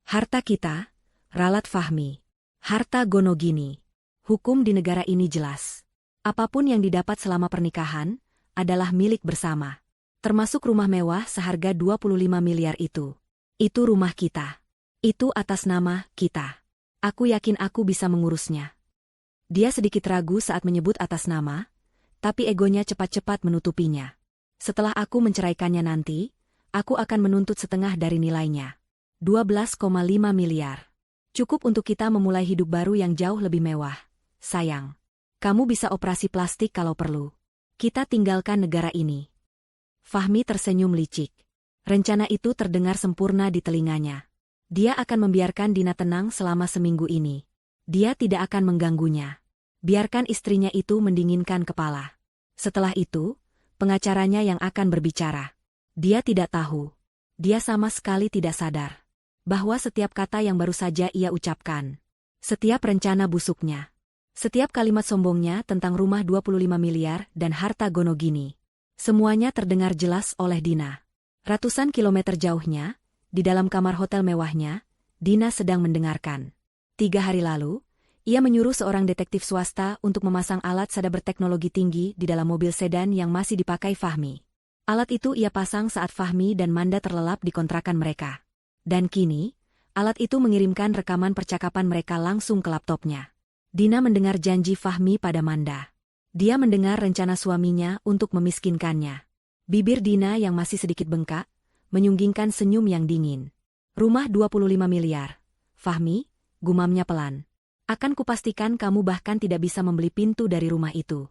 Harta kita, ralat Fahmi. Harta Gonogini. Hukum di negara ini jelas. Apapun yang didapat selama pernikahan, adalah milik bersama. Termasuk rumah mewah seharga 25 miliar itu. Itu rumah kita. Itu atas nama kita. Aku yakin aku bisa mengurusnya. Dia sedikit ragu saat menyebut atas nama, tapi egonya cepat-cepat menutupinya. Setelah aku menceraikannya nanti, aku akan menuntut setengah dari nilainya. 12,5 miliar. Cukup untuk kita memulai hidup baru yang jauh lebih mewah. Sayang. Kamu bisa operasi plastik kalau perlu. Kita tinggalkan negara ini. Fahmi tersenyum licik. Rencana itu terdengar sempurna di telinganya. Dia akan membiarkan Dina tenang selama seminggu ini. Dia tidak akan mengganggunya. Biarkan istrinya itu mendinginkan kepala. Setelah itu, pengacaranya yang akan berbicara. Dia tidak tahu. Dia sama sekali tidak sadar. Bahwa setiap kata yang baru saja ia ucapkan. Setiap rencana busuknya. Setiap kalimat sombongnya tentang rumah 25 miliar dan harta Gonogini. Semuanya terdengar jelas oleh Dina. Ratusan kilometer jauhnya, di dalam kamar hotel mewahnya, Dina sedang mendengarkan. 3 hari lalu, ia menyuruh seorang detektif swasta untuk memasang alat sadar berteknologi tinggi di dalam mobil sedan yang masih dipakai Fahmi. Alat itu ia pasang saat Fahmi dan Manda terlelap di kontrakan mereka. Dan kini, alat itu mengirimkan rekaman percakapan mereka langsung ke laptopnya. Dina mendengar janji Fahmi pada Manda. Dia mendengar rencana suaminya untuk memiskinkannya. Bibir Dina yang masih sedikit bengkak, menyunggingkan senyum yang dingin. Rumah 25 miliar. Fahmi, gumamnya pelan. Akan kupastikan kamu bahkan tidak bisa membeli pintu dari rumah itu.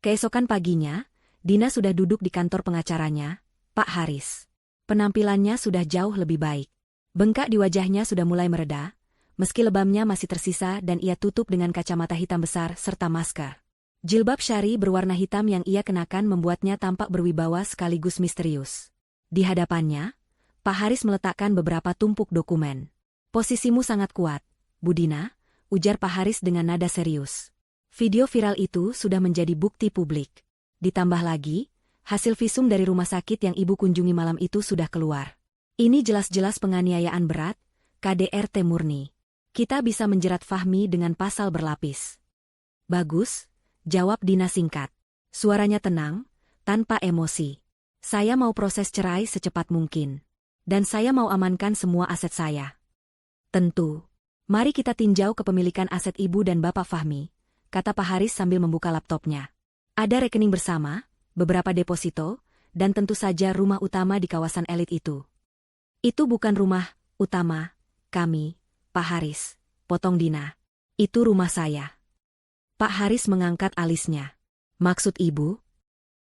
Keesokan paginya, Dina sudah duduk di kantor pengacaranya, Pak Haris. Penampilannya sudah jauh lebih baik. Bengkak di wajahnya sudah mulai mereda, meski lebamnya masih tersisa dan ia tutup dengan kacamata hitam besar serta masker. Jilbab syari berwarna hitam yang ia kenakan membuatnya tampak berwibawa sekaligus misterius. Di hadapannya, Pak Haris meletakkan beberapa tumpuk dokumen. Posisimu sangat kuat, Bu Dina, ujar Pak Haris dengan nada serius. Video viral itu sudah menjadi bukti publik. Ditambah lagi, hasil visum dari rumah sakit yang ibu kunjungi malam itu sudah keluar. Ini jelas-jelas penganiayaan berat, KDRT murni. Kita bisa menjerat Fahmi dengan pasal berlapis. Bagus, jawab Dina singkat. Suaranya tenang, tanpa emosi. Saya mau proses cerai secepat mungkin. Dan saya mau amankan semua aset saya. Tentu. Mari kita tinjau kepemilikan aset ibu dan bapak Fahmi, kata Pak Haris sambil membuka laptopnya. Ada rekening bersama, beberapa deposito, dan tentu saja rumah utama di kawasan elit itu. Itu bukan rumah utama kami, Pak Haris, potong Dina. Itu rumah saya. Pak Haris mengangkat alisnya. Maksud ibu?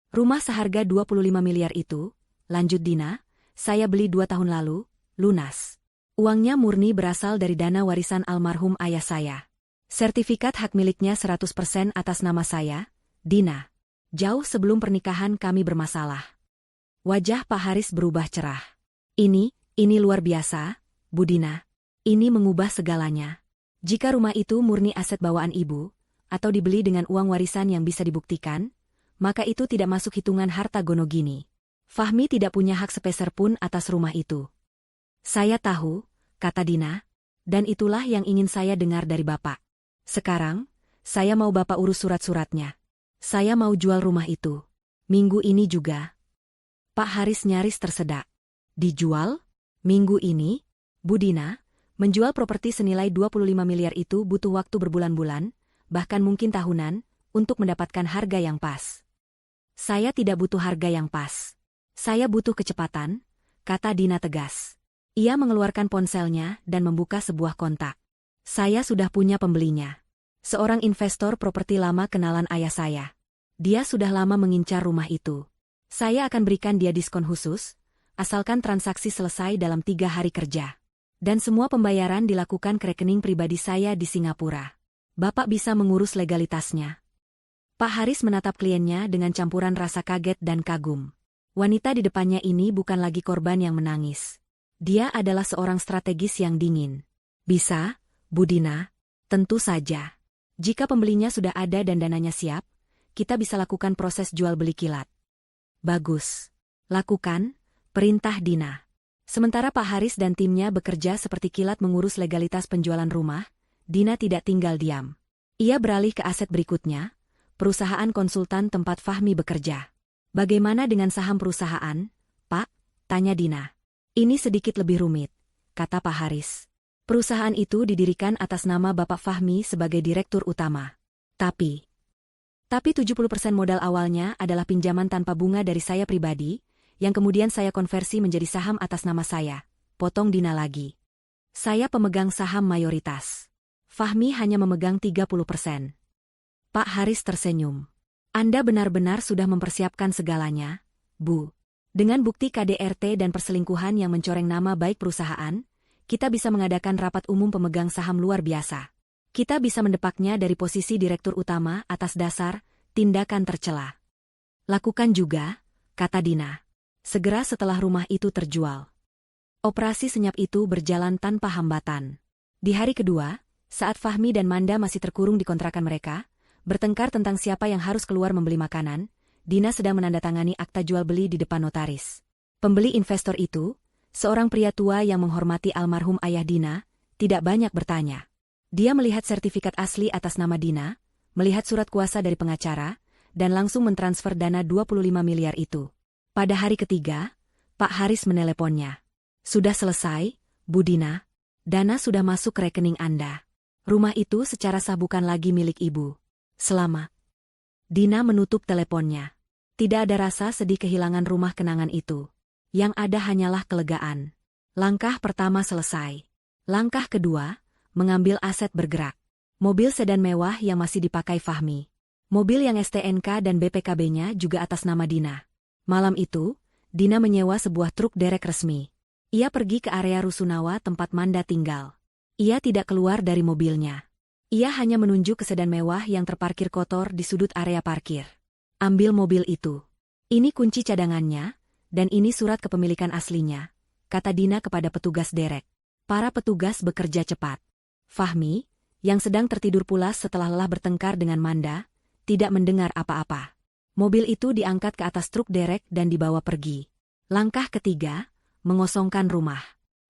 Rumah seharga 25 miliar itu, lanjut Dina, saya beli 2 tahun lalu, lunas. Uangnya murni berasal dari dana warisan almarhum ayah saya. Sertifikat hak miliknya 100% atas nama saya, Dina. Jauh sebelum pernikahan kami bermasalah. Wajah Pak Haris berubah cerah. Ini luar biasa, Bu Dina. Ini mengubah segalanya. Jika rumah itu murni aset bawaan ibu, atau dibeli dengan uang warisan yang bisa dibuktikan, maka itu tidak masuk hitungan harta Gonogini. Fahmi tidak punya hak sepeser pun atas rumah itu. Saya tahu, kata Dina, dan itulah yang ingin saya dengar dari Bapak. Sekarang, saya mau Bapak urus surat-suratnya. Saya mau jual rumah itu. Minggu ini juga. Pak Haris nyaris tersedak. Dijual? Minggu ini? Bu Dina, Menjual properti senilai 25 miliar itu butuh waktu berbulan-bulan, bahkan mungkin tahunan, untuk mendapatkan harga yang pas. Saya tidak butuh harga yang pas. Saya butuh kecepatan, kata Dina tegas. Ia mengeluarkan ponselnya dan membuka sebuah kontak. Saya sudah punya pembelinya. Seorang investor properti lama kenalan ayah saya. Dia sudah lama mengincar rumah itu. Saya akan berikan dia diskon khusus, asalkan transaksi selesai dalam 3 hari kerja. Dan semua pembayaran dilakukan ke rekening pribadi saya di Singapura. Bapak bisa mengurus legalitasnya. Pak Haris menatap kliennya dengan campuran rasa kaget dan kagum. Wanita di depannya ini bukan lagi korban yang menangis. Dia adalah seorang strategis yang dingin. Bisa, Bu Dina? Tentu saja. Jika pembelinya sudah ada dan dananya siap, kita bisa lakukan proses jual beli kilat. Bagus. Lakukan, perintah Dina. Sementara Pak Haris dan timnya bekerja seperti kilat mengurus legalitas penjualan rumah, Dina tidak tinggal diam. Ia beralih ke aset berikutnya, perusahaan konsultan tempat Fahmi bekerja. Bagaimana dengan saham perusahaan, Pak? Tanya Dina. Ini sedikit lebih rumit, kata Pak Haris. Perusahaan itu didirikan atas nama Bapak Fahmi sebagai direktur utama. Tapi 70% modal awalnya adalah pinjaman tanpa bunga dari saya pribadi, yang kemudian saya konversi menjadi saham atas nama saya, potong Dina lagi. Saya pemegang saham mayoritas. Fahmi hanya memegang 30%. Pak Haris tersenyum. Anda benar-benar sudah mempersiapkan segalanya, Bu. Dengan bukti KDRT dan perselingkuhan yang mencoreng nama baik perusahaan, kita bisa mengadakan rapat umum pemegang saham luar biasa. Kita bisa mendepaknya dari posisi direktur utama atas dasar tindakan tercela. Lakukan juga, kata Dina. Segera setelah rumah itu terjual. Operasi senyap itu berjalan tanpa hambatan. Di hari kedua, saat Fahmi dan Manda masih terkurung di kontrakan mereka, bertengkar tentang siapa yang harus keluar membeli makanan, Dina sedang menandatangani akta jual beli di depan notaris. Pembeli investor itu, seorang pria tua yang menghormati almarhum ayah Dina, tidak banyak bertanya. Dia melihat sertifikat asli atas nama Dina, melihat surat kuasa dari pengacara, dan langsung mentransfer dana 25 miliar itu. Pada hari ketiga, Pak Haris meneleponnya. Sudah selesai, Bu Dina. Dana sudah masuk ke rekening Anda. Rumah itu secara sah bukan lagi milik Ibu. Selamat. Dina menutup teleponnya. Tidak ada rasa sedih kehilangan rumah kenangan itu. Yang ada hanyalah kelegaan. Langkah pertama selesai. Langkah kedua, mengambil aset bergerak. Mobil sedan mewah yang masih dipakai Fahmi. Mobil yang STNK dan BPKB-nya juga atas nama Dina. Malam itu, Dina menyewa sebuah truk derek resmi. Ia pergi ke area Rusunawa tempat Manda tinggal. Ia tidak keluar dari mobilnya. Ia hanya menunjuk ke sedan mewah yang terparkir kotor di sudut area parkir. Ambil mobil itu. Ini kunci cadangannya, dan ini surat kepemilikan aslinya, kata Dina kepada petugas derek. Para petugas bekerja cepat. Fahmi, yang sedang tertidur pulas setelah lelah bertengkar dengan Manda, tidak mendengar apa-apa. Mobil itu diangkat ke atas truk derek dan dibawa pergi. Langkah ketiga, mengosongkan rumah.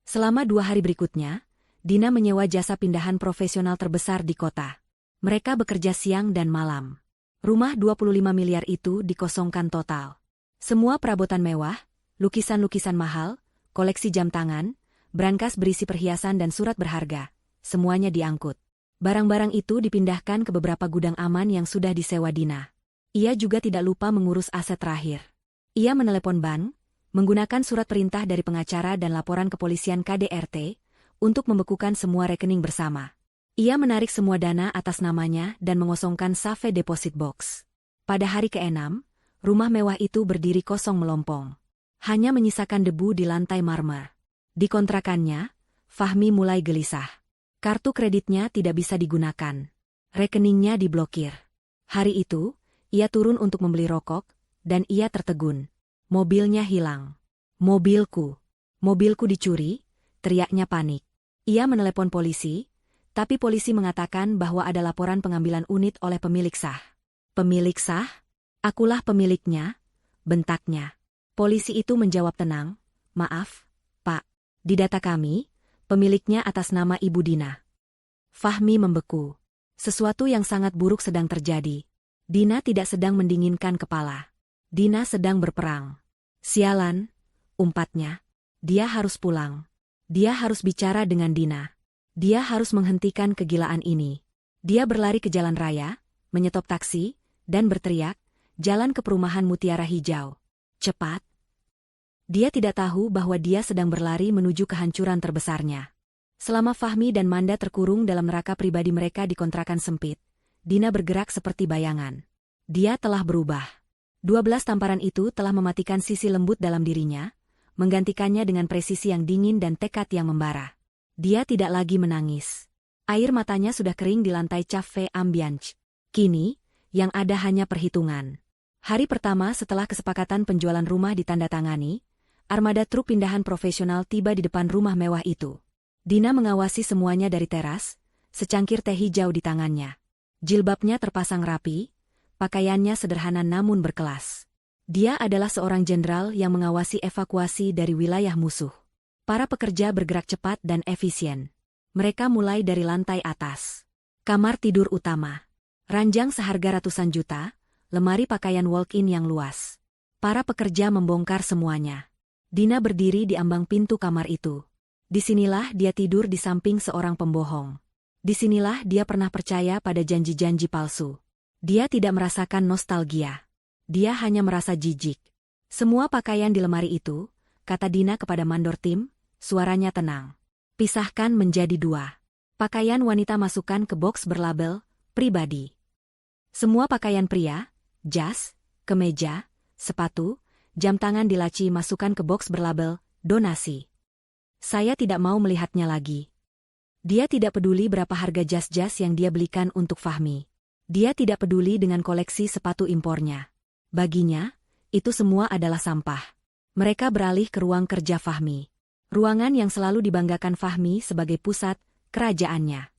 Selama 2 hari berikutnya, Dina menyewa jasa pindahan profesional terbesar di kota. Mereka bekerja siang dan malam. Rumah 25 miliar itu dikosongkan total. Semua perabotan mewah, lukisan-lukisan mahal, koleksi jam tangan, brankas berisi perhiasan dan surat berharga, semuanya diangkut. Barang-barang itu dipindahkan ke beberapa gudang aman yang sudah disewa Dina. Ia juga tidak lupa mengurus aset terakhir. Ia menelepon bank, menggunakan surat perintah dari pengacara dan laporan kepolisian KDRT, untuk membekukan semua rekening bersama. Ia menarik semua dana atas namanya dan mengosongkan safe deposit box. Pada hari ke-6, rumah mewah itu berdiri kosong melompong. Hanya menyisakan debu di lantai marmer. Di kontrakannya, Fahmi mulai gelisah. Kartu kreditnya tidak bisa digunakan. Rekeningnya diblokir. Hari itu, ia turun untuk membeli rokok, dan ia tertegun. Mobilnya hilang. Mobilku. Mobilku dicuri, teriaknya panik. Ia menelepon polisi, tapi polisi mengatakan bahwa ada laporan pengambilan unit oleh pemilik sah. Pemilik sah? Akulah pemiliknya, bentaknya. Polisi itu menjawab tenang, maaf, Pak. Di data kami, pemiliknya atas nama Ibu Dina. Fahmi membeku. Sesuatu yang sangat buruk sedang terjadi. Dina tidak sedang mendinginkan kepala. Dina sedang berperang. Sialan, umpatnya. Dia harus pulang. Dia harus bicara dengan Dina. Dia harus menghentikan kegilaan ini. Dia berlari ke jalan raya, menyetop taksi, dan berteriak, "Jalan ke perumahan Mutiara Hijau. Cepat!" Dia tidak tahu bahwa dia sedang berlari menuju kehancuran terbesarnya. Selama Fahmi dan Manda terkurung dalam neraka pribadi mereka di kontrakan sempit, Dina bergerak seperti bayangan. Dia telah berubah. 12 tamparan itu telah mematikan sisi lembut dalam dirinya, menggantikannya dengan presisi yang dingin dan tekad yang membara. Dia tidak lagi menangis. Air matanya sudah kering di lantai cafe ambience. Kini, yang ada hanya perhitungan. Hari pertama setelah kesepakatan penjualan rumah ditandatangani, armada truk pindahan profesional tiba di depan rumah mewah itu. Dina mengawasi semuanya dari teras, secangkir teh hijau di tangannya. Jilbabnya terpasang rapi, pakaiannya sederhana namun berkelas. Dia adalah seorang jenderal yang mengawasi evakuasi dari wilayah musuh. Para pekerja bergerak cepat dan efisien. Mereka mulai dari lantai atas. Kamar tidur utama. Ranjang seharga ratusan juta, lemari pakaian walk-in yang luas. Para pekerja membongkar semuanya. Dina berdiri di ambang pintu kamar itu. Disinilah dia tidur di samping seorang pembohong. Disinilah dia pernah percaya pada janji-janji palsu. Dia tidak merasakan nostalgia. Dia hanya merasa jijik. Semua pakaian di lemari itu, kata Dina kepada mandor tim, suaranya tenang. Pisahkan menjadi 2. Pakaian wanita masukkan ke box berlabel, pribadi. Semua pakaian pria, jas, kemeja, sepatu, jam tangan di laci masukkan ke box berlabel, donasi. Saya tidak mau melihatnya lagi. Dia tidak peduli berapa harga jas-jas yang dia belikan untuk Fahmi. Dia tidak peduli dengan koleksi sepatu impornya. Baginya, itu semua adalah sampah. Mereka beralih ke ruang kerja Fahmi. Ruangan yang selalu dibanggakan Fahmi sebagai pusat kerajaannya.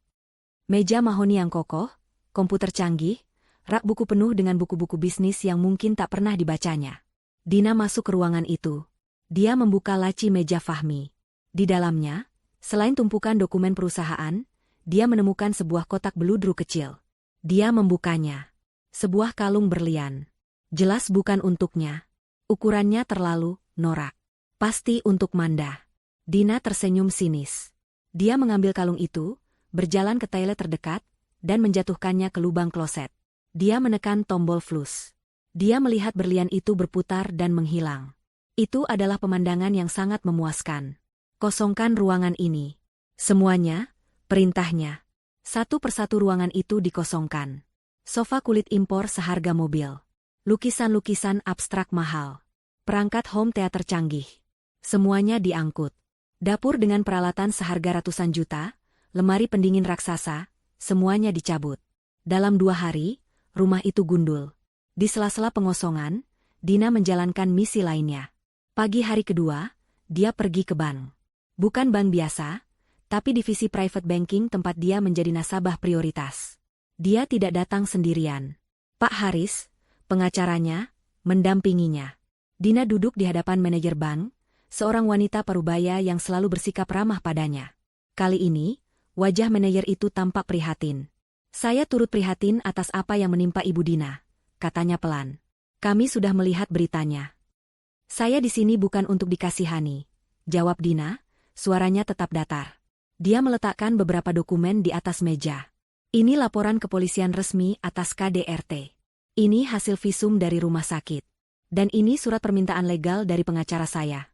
Meja mahoni yang kokoh, komputer canggih, rak buku penuh dengan buku-buku bisnis yang mungkin tak pernah dibacanya. Dina masuk ke ruangan itu. Dia membuka laci meja Fahmi. Di dalamnya, selain tumpukan dokumen perusahaan, dia menemukan sebuah kotak beludru kecil. Dia membukanya. Sebuah kalung berlian. Jelas bukan untuknya. Ukurannya terlalu norak. Pasti untuk Manda. Dina tersenyum sinis. Dia mengambil kalung itu, berjalan ke toilet terdekat, dan menjatuhkannya ke lubang kloset. Dia menekan tombol flush. Dia melihat berlian itu berputar dan menghilang. Itu adalah pemandangan yang sangat memuaskan. Kosongkan ruangan ini. Semuanya, perintahnya. Satu persatu ruangan itu dikosongkan. Sofa kulit impor seharga mobil. Lukisan-lukisan abstrak mahal. Perangkat home theater canggih. Semuanya diangkut. Dapur dengan peralatan seharga ratusan juta, lemari pendingin raksasa, semuanya dicabut. Dalam 2 hari, rumah itu gundul. Di sela-sela pengosongan, Dina menjalankan misi lainnya. Pagi hari kedua, dia pergi ke bank. Bukan bank biasa, tapi divisi private banking tempat dia menjadi nasabah prioritas. Dia tidak datang sendirian. Pak Haris, pengacaranya, mendampinginya. Dina duduk di hadapan manajer bank, seorang wanita parubaya yang selalu bersikap ramah padanya. Kali ini, wajah manajer itu tampak prihatin. Saya turut prihatin atas apa yang menimpa Ibu Dina, katanya pelan. Kami sudah melihat beritanya. Saya di sini bukan untuk dikasihani, jawab Dina, suaranya tetap datar. Dia meletakkan beberapa dokumen di atas meja. Ini laporan kepolisian resmi atas KDRT. Ini hasil visum dari rumah sakit. Dan ini surat permintaan legal dari pengacara saya.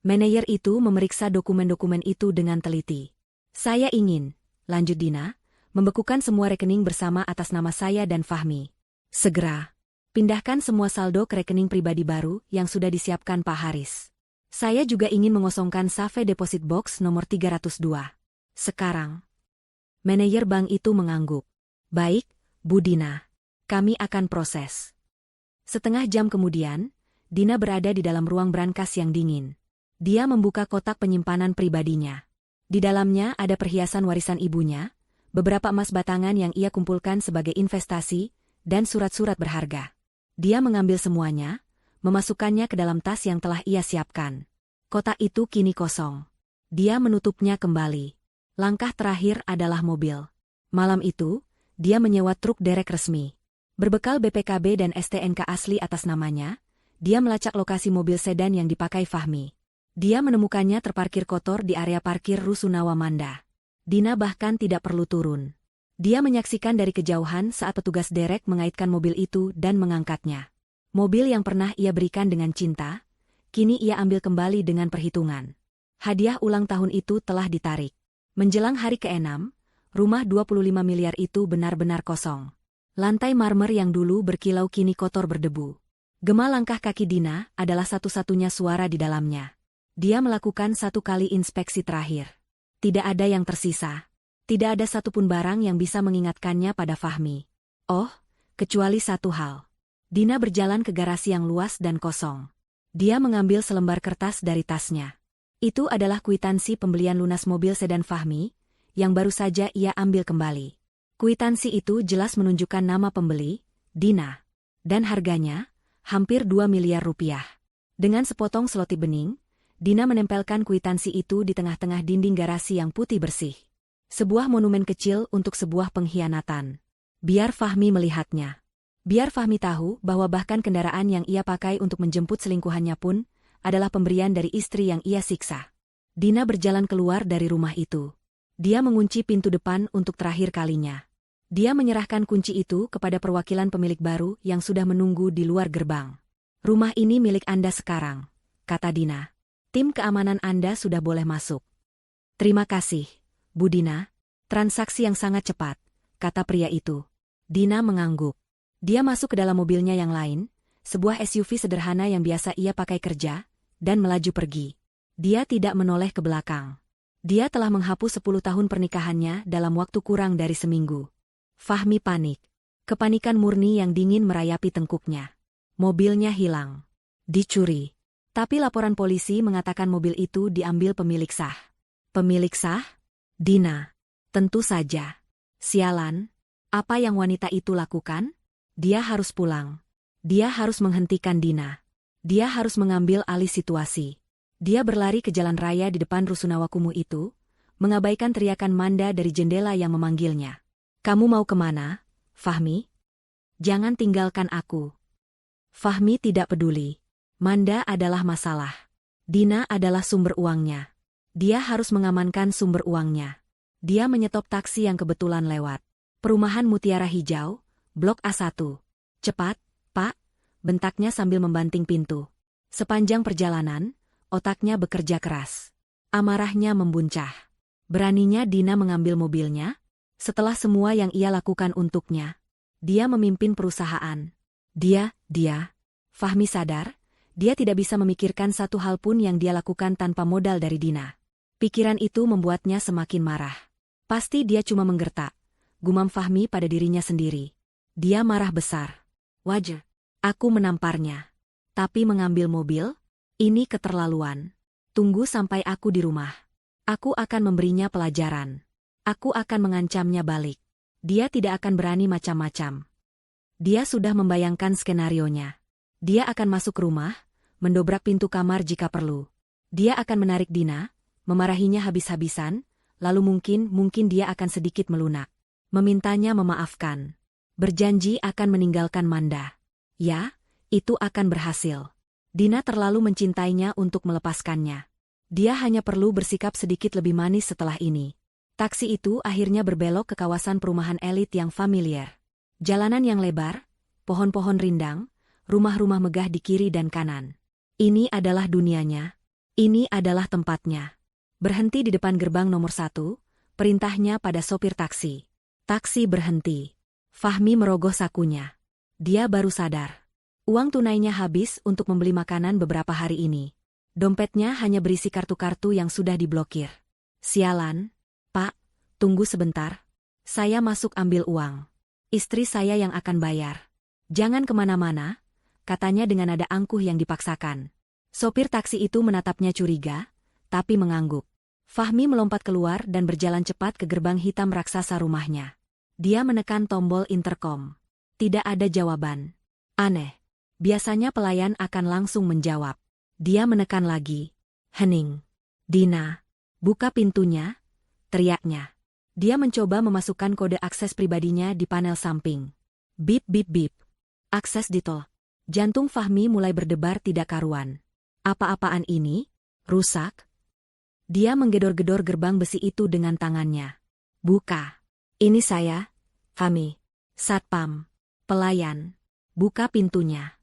Manajer itu memeriksa dokumen-dokumen itu dengan teliti. Saya ingin, lanjut Dina, membekukan semua rekening bersama atas nama saya dan Fahmi. Segera. Pindahkan semua saldo ke rekening pribadi baru yang sudah disiapkan Pak Haris. Saya juga ingin mengosongkan Safe Deposit Box nomor 302. Sekarang. Manajer bank itu mengangguk. Baik, Bu Dina. Kami akan proses. Setengah jam kemudian, Dina berada di dalam ruang brankas yang dingin. Dia membuka kotak penyimpanan pribadinya. Di dalamnya ada perhiasan warisan ibunya, beberapa emas batangan yang ia kumpulkan sebagai investasi, dan surat-surat berharga. Dia mengambil semuanya, memasukkannya ke dalam tas yang telah ia siapkan. Kotak itu kini kosong. Dia menutupnya kembali. Langkah terakhir adalah mobil. Malam itu, dia menyewa truk derek resmi. Berbekal BPKB dan STNK asli atas namanya, dia melacak lokasi mobil sedan yang dipakai Fahmi. Dia menemukannya terparkir kotor di area parkir Rusunawa Manda. Dina bahkan tidak perlu turun. Dia menyaksikan dari kejauhan saat petugas derek mengaitkan mobil itu dan mengangkatnya. Mobil yang pernah ia berikan dengan cinta, kini ia ambil kembali dengan perhitungan. Hadiah ulang tahun itu telah ditarik. Menjelang hari ke-6, rumah 25 miliar itu benar-benar kosong. Lantai marmer yang dulu berkilau kini kotor berdebu. Gema langkah kaki Dina adalah satu-satunya suara di dalamnya. Dia melakukan satu kali inspeksi terakhir. Tidak ada yang tersisa. Tidak ada satupun barang yang bisa mengingatkannya pada Fahmi. Oh, kecuali satu hal. Dina berjalan ke garasi yang luas dan kosong. Dia mengambil selembar kertas dari tasnya. Itu adalah kwitansi pembelian lunas mobil sedan Fahmi, yang baru saja ia ambil kembali. Kwitansi itu jelas menunjukkan nama pembeli, Dina. Dan harganya, hampir 2 miliar rupiah. Dengan sepotong selotip bening, Dina menempelkan kwitansi itu di tengah-tengah dinding garasi yang putih bersih. Sebuah monumen kecil untuk sebuah pengkhianatan. Biar Fahmi melihatnya. Biar Fahmi tahu bahwa bahkan kendaraan yang ia pakai untuk menjemput selingkuhannya pun adalah pemberian dari istri yang ia siksa. Dina berjalan keluar dari rumah itu. Dia mengunci pintu depan untuk terakhir kalinya. Dia menyerahkan kunci itu kepada perwakilan pemilik baru yang sudah menunggu di luar gerbang. Rumah ini milik Anda sekarang, kata Dina. Tim keamanan Anda sudah boleh masuk. Terima kasih, Bu Dina. Transaksi yang sangat cepat, kata pria itu. Dina mengangguk. Dia masuk ke dalam mobilnya yang lain, sebuah SUV sederhana yang biasa ia pakai kerja, dan melaju pergi. Dia tidak menoleh ke belakang. Dia telah menghapus 10 tahun pernikahannya dalam waktu kurang dari seminggu. Fahmi panik. Kepanikan murni yang dingin merayapi tengkuknya. Mobilnya hilang. Dicuri. Tapi laporan polisi mengatakan mobil itu diambil pemilik sah. Pemilik sah? Dina. Tentu saja. Sialan. Apa yang wanita itu lakukan? Dia harus pulang. Dia harus menghentikan Dina. Dia harus mengambil alih situasi. Dia berlari ke jalan raya di depan rusunawa kumuh itu, mengabaikan teriakan Manda dari jendela yang memanggilnya. Kamu mau kemana, Fahmi? Jangan tinggalkan aku. Fahmi tidak peduli. Manda adalah masalah. Dina adalah sumber uangnya. Dia harus mengamankan sumber uangnya. Dia menyetop taksi yang kebetulan lewat. Perumahan Mutiara Hijau, Blok A1. Cepat, Pak, bentaknya sambil membanting pintu. Sepanjang perjalanan, otaknya bekerja keras. Amarahnya membuncah. Beraninya Dina mengambil mobilnya? Setelah semua yang ia lakukan untuknya. Dia memimpin perusahaan. Dia. Fahmi sadar, dia tidak bisa memikirkan satu hal pun yang dia lakukan tanpa modal dari Dina. Pikiran itu membuatnya semakin marah. Pasti dia cuma menggertak. Gumam Fahmi pada dirinya sendiri. Dia marah besar. Wajar. Aku menamparnya. Tapi mengambil mobil? Ini keterlaluan. Tunggu sampai aku di rumah. Aku akan memberinya pelajaran. Aku akan mengancamnya balik. Dia tidak akan berani macam-macam. Dia sudah membayangkan skenarionya. Dia akan masuk rumah, mendobrak pintu kamar jika perlu. Dia akan menarik Dina, memarahinya habis-habisan, lalu mungkin dia akan sedikit melunak. Memintanya memaafkan. Berjanji akan meninggalkan Manda. Ya, itu akan berhasil. Dina terlalu mencintainya untuk melepaskannya. Dia hanya perlu bersikap sedikit lebih manis setelah ini. Taksi itu akhirnya berbelok ke kawasan perumahan elit yang familiar. Jalanan yang lebar, pohon-pohon rindang, rumah-rumah megah di kiri dan kanan. Ini adalah dunianya. Ini adalah tempatnya. Berhenti di depan gerbang nomor 1, perintahnya pada sopir taksi. Taksi berhenti. Fahmi merogoh sakunya. Dia baru sadar. Uang tunainya habis untuk membeli makanan beberapa hari ini. Dompetnya hanya berisi kartu-kartu yang sudah diblokir. Sialan. Pak, tunggu sebentar. Saya masuk ambil uang. Istri saya yang akan bayar. Jangan kemana-mana, katanya dengan nada angkuh yang dipaksakan. Sopir taksi itu menatapnya curiga, tapi mengangguk. Fahmi melompat keluar dan berjalan cepat ke gerbang hitam raksasa rumahnya. Dia menekan tombol interkom. Tidak ada jawaban. Aneh. Biasanya pelayan akan langsung menjawab. Dia menekan lagi. Hening. Dina. Buka pintunya, teriaknya. Dia mencoba memasukkan kode akses pribadinya di panel samping. Bip bip bip. Akses ditolak. Jantung Fahmi mulai berdebar tidak karuan. Apa-apaan ini? Rusak? Dia menggedor-gedor gerbang besi itu dengan tangannya. Buka. Ini saya, kami. Satpam. Pelayan. Buka pintunya.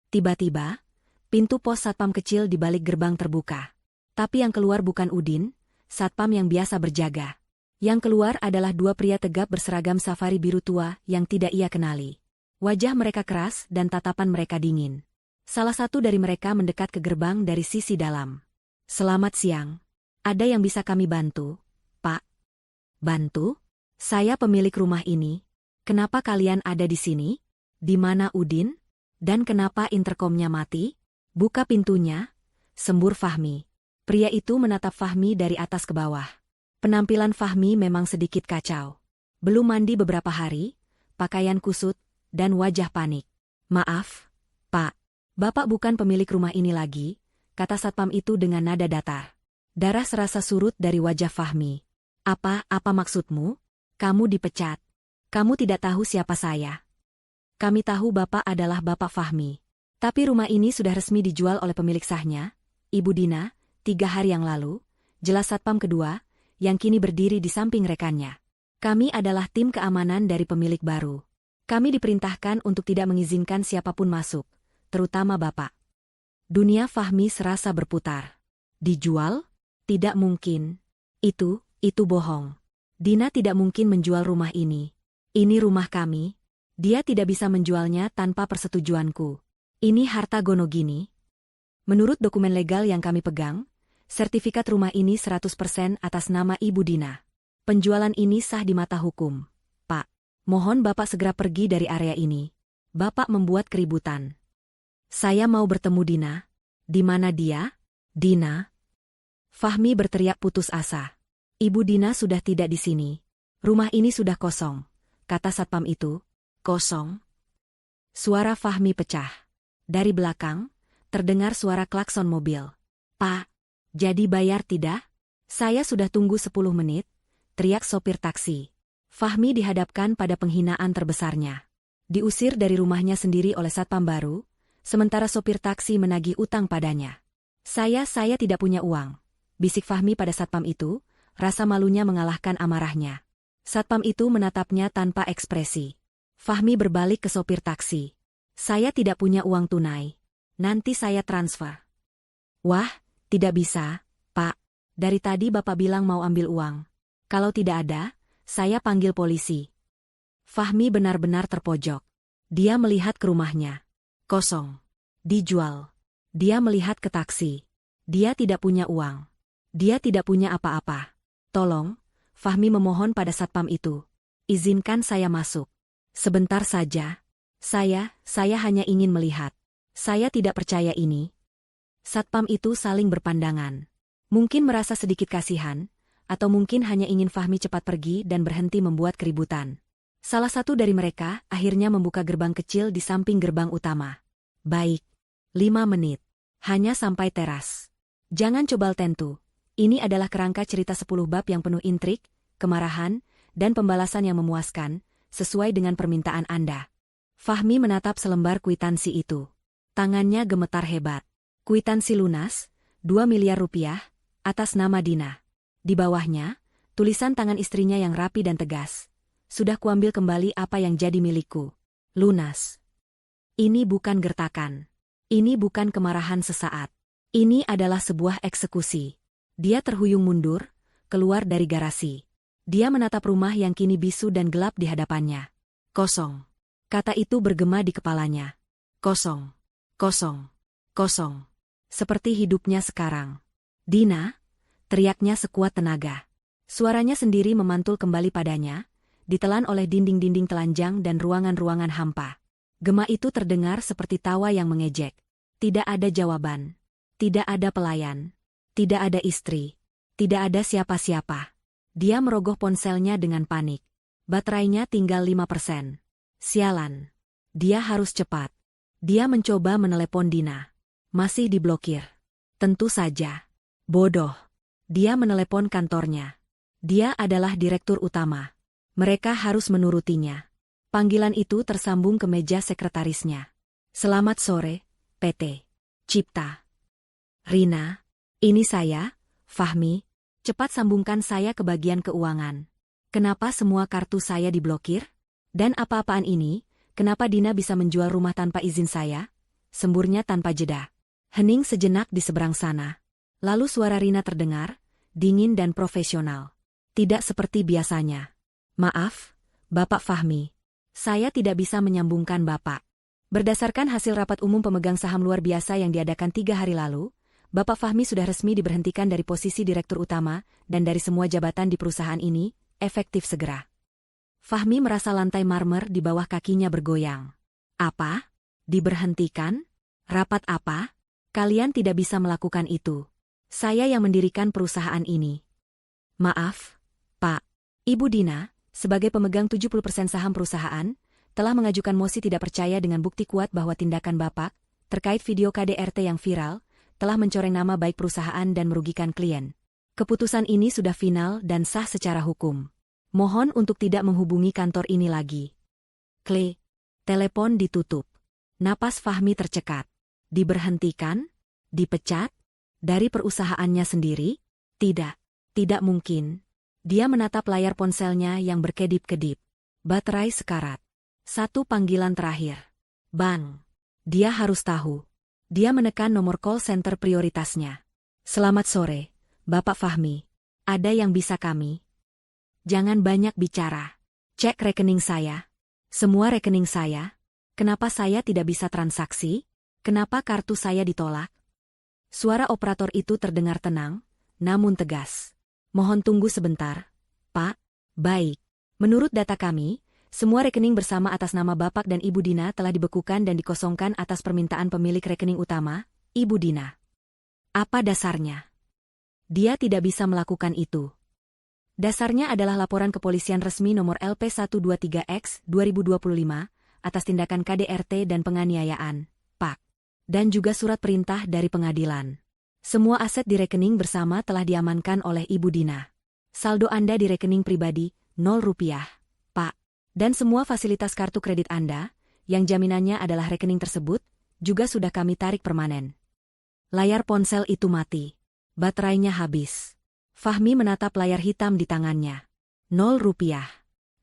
Tiba-tiba, pintu pos satpam kecil di balik gerbang terbuka. Tapi yang keluar bukan Udin, satpam yang biasa berjaga. Yang keluar adalah dua pria tegap berseragam safari biru tua yang tidak ia kenali. Wajah mereka keras dan tatapan mereka dingin. Salah satu dari mereka mendekat ke gerbang dari sisi dalam. Selamat siang. Ada yang bisa kami bantu, Pak? Bantu? Saya pemilik rumah ini. Kenapa kalian ada di sini? Di mana Udin? Dan kenapa interkomnya mati? Buka pintunya, sembur Fahmi. Pria itu menatap Fahmi dari atas ke bawah. Penampilan Fahmi memang sedikit kacau. Belum mandi beberapa hari, pakaian kusut, dan wajah panik. Maaf, Pak. Bapak bukan pemilik rumah ini lagi, kata satpam itu dengan nada datar. Darah serasa surut dari wajah Fahmi. Apa maksudmu? Kamu dipecat. Kamu tidak tahu siapa saya. Kami tahu Bapak adalah Bapak Fahmi. Tapi rumah ini sudah resmi dijual oleh pemilik sahnya, Ibu Dina, 3 hari yang lalu, jelas satpam kedua, yang kini berdiri di samping rekannya. Kami adalah tim keamanan dari pemilik baru. Kami diperintahkan untuk tidak mengizinkan siapapun masuk, terutama Bapak. Dunia Fahmi serasa berputar. Dijual? Tidak mungkin. Itu bohong. Dina tidak mungkin menjual rumah ini. Ini rumah kami. Dia tidak bisa menjualnya tanpa persetujuanku. Ini harta Gonogini. Menurut dokumen legal yang kami pegang, sertifikat rumah ini 100% atas nama Ibu Dina. Penjualan ini sah di mata hukum. Pak, mohon Bapak segera pergi dari area ini. Bapak membuat keributan. Saya mau bertemu Dina. Di mana dia? Dina? Fahmi berteriak putus asa. Ibu Dina sudah tidak di sini. Rumah ini sudah kosong, kata satpam itu. Kosong? Suara Fahmi pecah. Dari belakang, terdengar suara klakson mobil. Pak, jadi bayar tidak? Saya sudah tunggu 10 menit, teriak sopir taksi. Fahmi dihadapkan pada penghinaan terbesarnya. Diusir dari rumahnya sendiri oleh satpam baru, sementara sopir taksi menagih utang padanya. Saya tidak punya uang, bisik Fahmi pada satpam itu, rasa malunya mengalahkan amarahnya. Satpam itu menatapnya tanpa ekspresi. Fahmi berbalik ke sopir taksi. Saya tidak punya uang tunai. Nanti saya transfer. Wah, tidak bisa, Pak. Dari tadi Bapak bilang mau ambil uang. Kalau tidak ada, saya panggil polisi. Fahmi benar-benar terpojok. Dia melihat ke rumahnya. Kosong. Dijual. Dia melihat ke taksi. Dia tidak punya uang. Dia tidak punya apa-apa. Tolong, Fahmi memohon pada satpam itu. Izinkan saya masuk. Sebentar saja. Saya hanya ingin melihat. Saya tidak percaya ini. Satpam itu saling berpandangan. Mungkin merasa sedikit kasihan, atau mungkin hanya ingin Fahmi cepat pergi dan berhenti membuat keributan. Salah satu dari mereka akhirnya membuka gerbang kecil di samping gerbang utama. Baik. 5 menit. Hanya sampai teras. Jangan cobal tentu. Ini adalah kerangka cerita 10 bab yang penuh intrik, kemarahan, dan pembalasan yang memuaskan, sesuai dengan permintaan Anda. Fahmi menatap selembar kwitansi itu. Tangannya gemetar hebat. Kwitansi lunas, 2 miliar rupiah, atas nama Dina. Di bawahnya, tulisan tangan istrinya yang rapi dan tegas. Sudah kuambil kembali apa yang jadi milikku. Lunas. Ini bukan gertakan. Ini bukan kemarahan sesaat. Ini adalah sebuah eksekusi. Dia terhuyung mundur, keluar dari garasi. Dia menatap rumah yang kini bisu dan gelap di hadapannya. Kosong. Kata itu bergema di kepalanya. Kosong. Kosong. Kosong. Seperti hidupnya sekarang. Dina, teriaknya sekuat tenaga. Suaranya sendiri memantul kembali padanya, ditelan oleh dinding-dinding telanjang dan ruangan-ruangan hampa. Gema itu terdengar seperti tawa yang mengejek. Tidak ada jawaban. Tidak ada pelayan. Tidak ada istri. Tidak ada siapa-siapa. Dia merogoh ponselnya dengan panik. Baterainya tinggal 5%. Sialan. Dia harus cepat. Dia mencoba menelepon Dina. Masih diblokir. Tentu saja. Bodoh. Dia menelepon kantornya. Dia adalah direktur utama. Mereka harus menurutinya. Panggilan itu tersambung ke meja sekretarisnya. Selamat sore, PT Cipta. Rina, ini saya, Fahmi, cepat sambungkan saya ke bagian keuangan. Kenapa semua kartu saya diblokir? Dan apa-apaan ini, kenapa Dina bisa menjual rumah tanpa izin saya? Semburnya tanpa jeda. Hening sejenak di seberang sana. Lalu suara Rina terdengar, dingin dan profesional. Tidak seperti biasanya. Maaf, Bapak Fahmi. Saya tidak bisa menyambungkan Bapak. Berdasarkan hasil rapat umum pemegang saham luar biasa yang diadakan 3 hari lalu, Bapak Fahmi sudah resmi diberhentikan dari posisi Direktur Utama dan dari semua jabatan di perusahaan ini, efektif segera. Fahmi merasa lantai marmer di bawah kakinya bergoyang. Apa? Diberhentikan? Rapat apa? Kalian tidak bisa melakukan itu. Saya yang mendirikan perusahaan ini. Maaf, Pak. Ibu Dina, sebagai pemegang 70% saham perusahaan, telah mengajukan mosi tidak percaya dengan bukti kuat bahwa tindakan Bapak, terkait video KDRT yang viral, telah mencoreng nama baik perusahaan dan merugikan klien. Keputusan ini sudah final dan sah secara hukum. Mohon untuk tidak menghubungi kantor ini lagi. Klik. Telepon ditutup. Napas Fahmi tercekat. Diberhentikan? Dipecat? Dari perusahaannya sendiri? Tidak. Tidak mungkin. Dia menatap layar ponselnya yang berkedip-kedip. Baterai sekarat. 1 panggilan terakhir. Bang. Dia harus tahu. Dia menekan nomor call center prioritasnya. Selamat sore, Bapak Fahmi. Ada yang bisa kami? Jangan banyak bicara. Cek rekening saya. Semua rekening saya. Kenapa saya tidak bisa transaksi? Kenapa kartu saya ditolak? Suara operator itu terdengar tenang, namun tegas. Mohon tunggu sebentar, Pak. Baik. Menurut data kami, semua rekening bersama atas nama Bapak dan Ibu Dina telah dibekukan dan dikosongkan atas permintaan pemilik rekening utama, Ibu Dina. Apa dasarnya? Dia tidak bisa melakukan itu. Dasarnya adalah laporan kepolisian resmi nomor LP123X 2025 atas tindakan KDRT dan penganiayaan, Pak. Dan juga surat perintah dari pengadilan. Semua aset di rekening bersama telah diamankan oleh Ibu Dina. Saldo Anda di rekening pribadi, 0 rupiah, Pak. Dan semua fasilitas kartu kredit Anda, yang jaminannya adalah rekening tersebut, juga sudah kami tarik permanen. Layar ponsel itu mati. Baterainya habis. Fahmi menatap layar hitam di tangannya. 0 rupiah.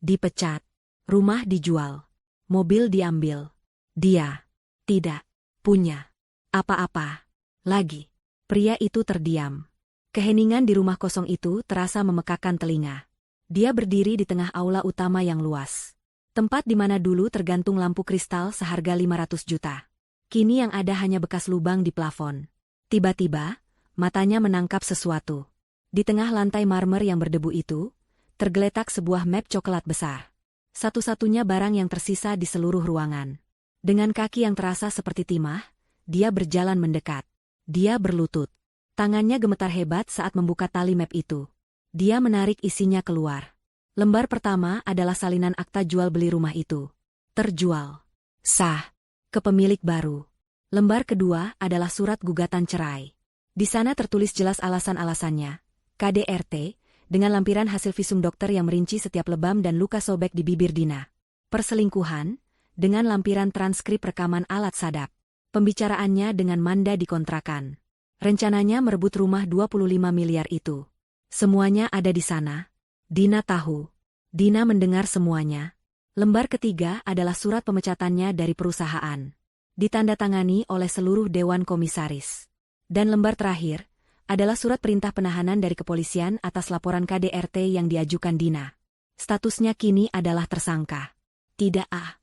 Dipecat. Rumah dijual. Mobil diambil. Dia tidak punya apa-apa lagi. Pria itu terdiam. Keheningan di rumah kosong itu terasa memekakan telinga. Dia berdiri di tengah aula utama yang luas. Tempat di mana dulu tergantung lampu kristal seharga 500 juta. Kini yang ada hanya bekas lubang di plafon. Tiba-tiba, matanya menangkap sesuatu. Di tengah lantai marmer yang berdebu itu, tergeletak sebuah map coklat besar. Satu-satunya barang yang tersisa di seluruh ruangan. Dengan kaki yang terasa seperti timah, dia berjalan mendekat. Dia berlutut. Tangannya gemetar hebat saat membuka tali map itu. Dia menarik isinya keluar. Lembar pertama adalah salinan akta jual beli rumah itu. Terjual. Sah. Ke pemilik baru. Lembar kedua adalah surat gugatan cerai. Di sana tertulis jelas alasan-alasannya. KDRT, dengan lampiran hasil visum dokter yang merinci setiap lebam dan luka sobek di bibir Dina. Perselingkuhan, dengan lampiran transkrip rekaman alat sadap. Pembicaraannya dengan Manda di kontrakan. Rencananya merebut rumah 25 miliar itu. Semuanya ada di sana. Dina tahu. Dina mendengar semuanya. Lembar ketiga adalah surat pemecatannya dari perusahaan. Ditandatangani oleh seluruh Dewan Komisaris. Dan lembar terakhir adalah surat perintah penahanan dari kepolisian atas laporan KDRT yang diajukan Dina. Statusnya kini adalah tersangka. Tidak ah.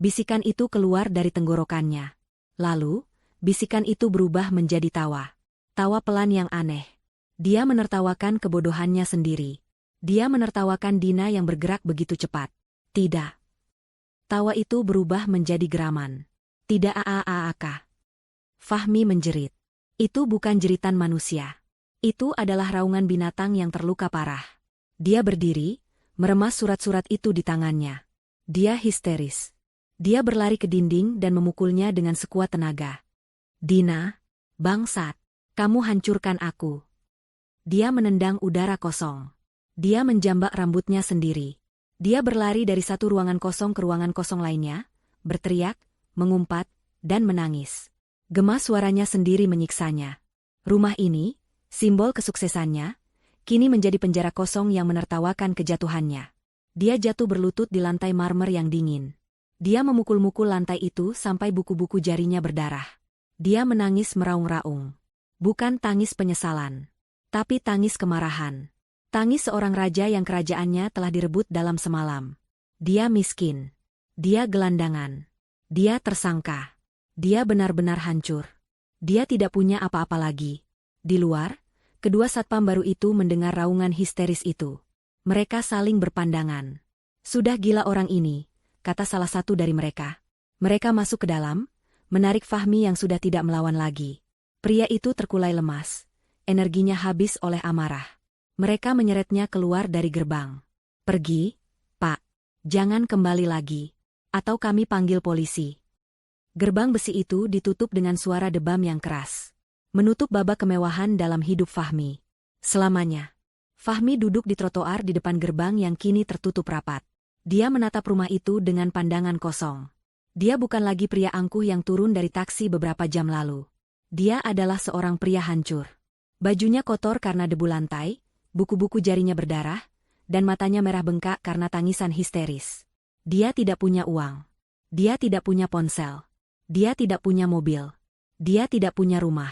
Bisikan itu keluar dari tenggorokannya. Lalu, bisikan itu berubah menjadi tawa. Tawa pelan yang aneh. Dia menertawakan kebodohannya sendiri. Dia menertawakan Dina yang bergerak begitu cepat. Tidak. Tawa itu berubah menjadi geraman. Tidak aaaka. Fahmi menjerit. Itu bukan jeritan manusia. Itu adalah raungan binatang yang terluka parah. Dia berdiri, meremas surat-surat itu di tangannya. Dia histeris. Dia berlari ke dinding dan memukulnya dengan sekuat tenaga. Dina, bangsat, kamu hancurkan aku. Dia menendang udara kosong. Dia menjambak rambutnya sendiri. Dia berlari dari satu ruangan kosong ke ruangan kosong lainnya, berteriak, mengumpat, dan menangis. Gemas suaranya sendiri menyiksanya. Rumah ini, Simbol kesuksesannya, kini menjadi penjara kosong yang menertawakan kejatuhannya. Dia jatuh berlutut di lantai marmer yang dingin. Dia memukul-mukul lantai itu sampai buku-buku jarinya berdarah. Dia menangis meraung-raung. Bukan tangis penyesalan, tapi tangis kemarahan. Tangis seorang raja yang kerajaannya telah direbut dalam semalam. Dia miskin. Dia gelandangan. Dia tersangka. Dia benar-benar hancur. Dia tidak punya apa-apa lagi. Di luar, kedua satpam baru itu mendengar raungan histeris itu. Mereka saling berpandangan. Sudah gila orang ini, kata salah satu dari mereka. Mereka masuk ke dalam, menarik Fahmi yang sudah tidak melawan lagi. Pria itu terkulai lemas. Energinya habis oleh amarah. Mereka menyeretnya keluar dari gerbang. Pergi, Pak. Jangan kembali lagi. Atau kami panggil polisi. Gerbang besi itu ditutup dengan suara debam yang keras. Menutup babak kemewahan dalam hidup Fahmi. Selamanya. Fahmi duduk di trotoar di depan gerbang yang kini tertutup rapat. Dia menatap rumah itu dengan pandangan kosong. Dia bukan lagi pria angkuh yang turun dari taksi beberapa jam lalu. Dia adalah seorang pria hancur. Bajunya kotor karena debu lantai, buku-buku jarinya berdarah, dan matanya merah bengkak karena tangisan histeris. Dia tidak punya uang. Dia tidak punya ponsel. Dia tidak punya mobil. Dia tidak punya rumah.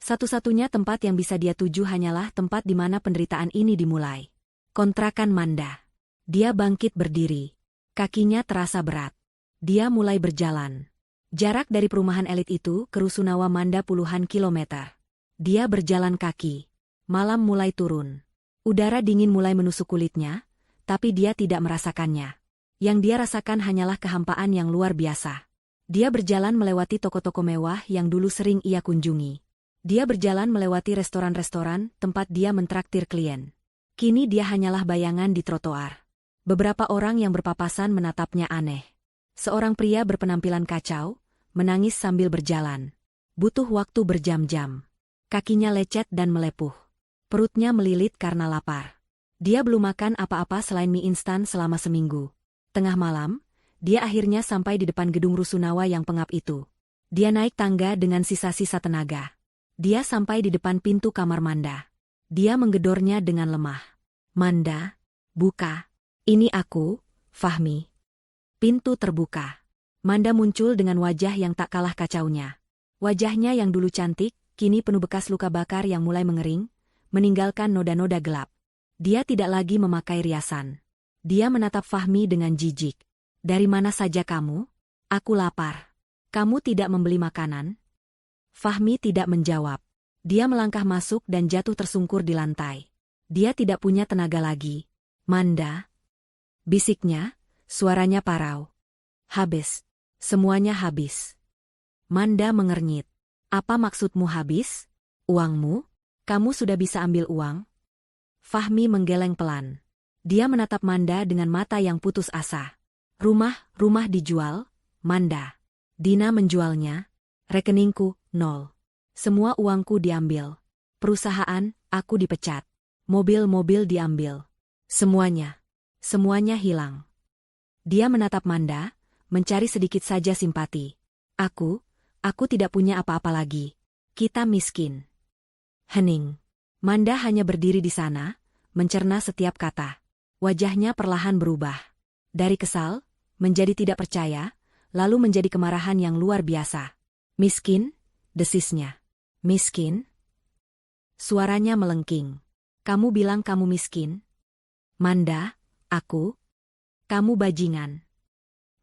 Satu-satunya tempat yang bisa dia tuju hanyalah tempat di mana penderitaan ini dimulai. Kontrakan Manda. Dia bangkit berdiri. Kakinya terasa berat. Dia mulai berjalan. Jarak dari perumahan elit itu ke Rusunawa Manda puluhan kilometer. Dia berjalan kaki. Malam mulai turun. Udara dingin mulai menusuk kulitnya, tapi dia tidak merasakannya. Yang dia rasakan hanyalah kehampaan yang luar biasa. Dia berjalan melewati toko-toko mewah yang dulu sering ia kunjungi. Dia berjalan melewati restoran-restoran tempat dia mentraktir klien. Kini dia hanyalah bayangan di trotoar. Beberapa orang yang berpapasan menatapnya aneh. Seorang pria berpenampilan kacau, menangis sambil berjalan. Butuh waktu berjam-jam. Kakinya lecet dan melepuh. Perutnya melilit karena lapar. Dia belum makan apa-apa selain mie instan selama seminggu. Tengah malam, dia akhirnya sampai di depan gedung Rusunawa yang pengap itu. Dia naik tangga dengan sisa-sisa tenaga. Dia sampai di depan pintu kamar Manda. Dia menggedornya dengan lemah. Manda, buka. Ini aku, Fahmi. Pintu terbuka. Manda muncul dengan wajah yang tak kalah kacaunya. Wajahnya yang dulu cantik, kini penuh bekas luka bakar yang mulai mengering, meninggalkan noda-noda gelap. Dia tidak lagi memakai riasan. Dia menatap Fahmi dengan jijik. Dari mana saja kamu? Aku lapar. Kamu tidak membeli makanan? Fahmi tidak menjawab. Dia melangkah masuk dan jatuh tersungkur di lantai. Dia tidak punya tenaga lagi. Manda. Bisiknya, suaranya parau. Habis. Semuanya habis. Manda mengernyit. Apa maksudmu habis? Uangmu? Kamu sudah bisa ambil uang? Fahmi menggeleng pelan. Dia menatap Manda dengan mata yang putus asa. Rumah dijual, Manda. Dina menjualnya. Rekeningku, 0. Semua uangku diambil. Perusahaan, aku dipecat. Mobil-mobil diambil. Semuanya. Semuanya hilang. Dia menatap Manda, mencari sedikit saja simpati. Aku tidak punya apa-apa lagi. Kita miskin. Hening. Manda hanya berdiri di sana, mencerna setiap kata. Wajahnya perlahan berubah. Dari kesal, menjadi tidak percaya, lalu menjadi kemarahan yang luar biasa. Miskin? Desisnya. Miskin? Suaranya melengking. Kamu bilang kamu miskin? Manda, aku? Kamu bajingan.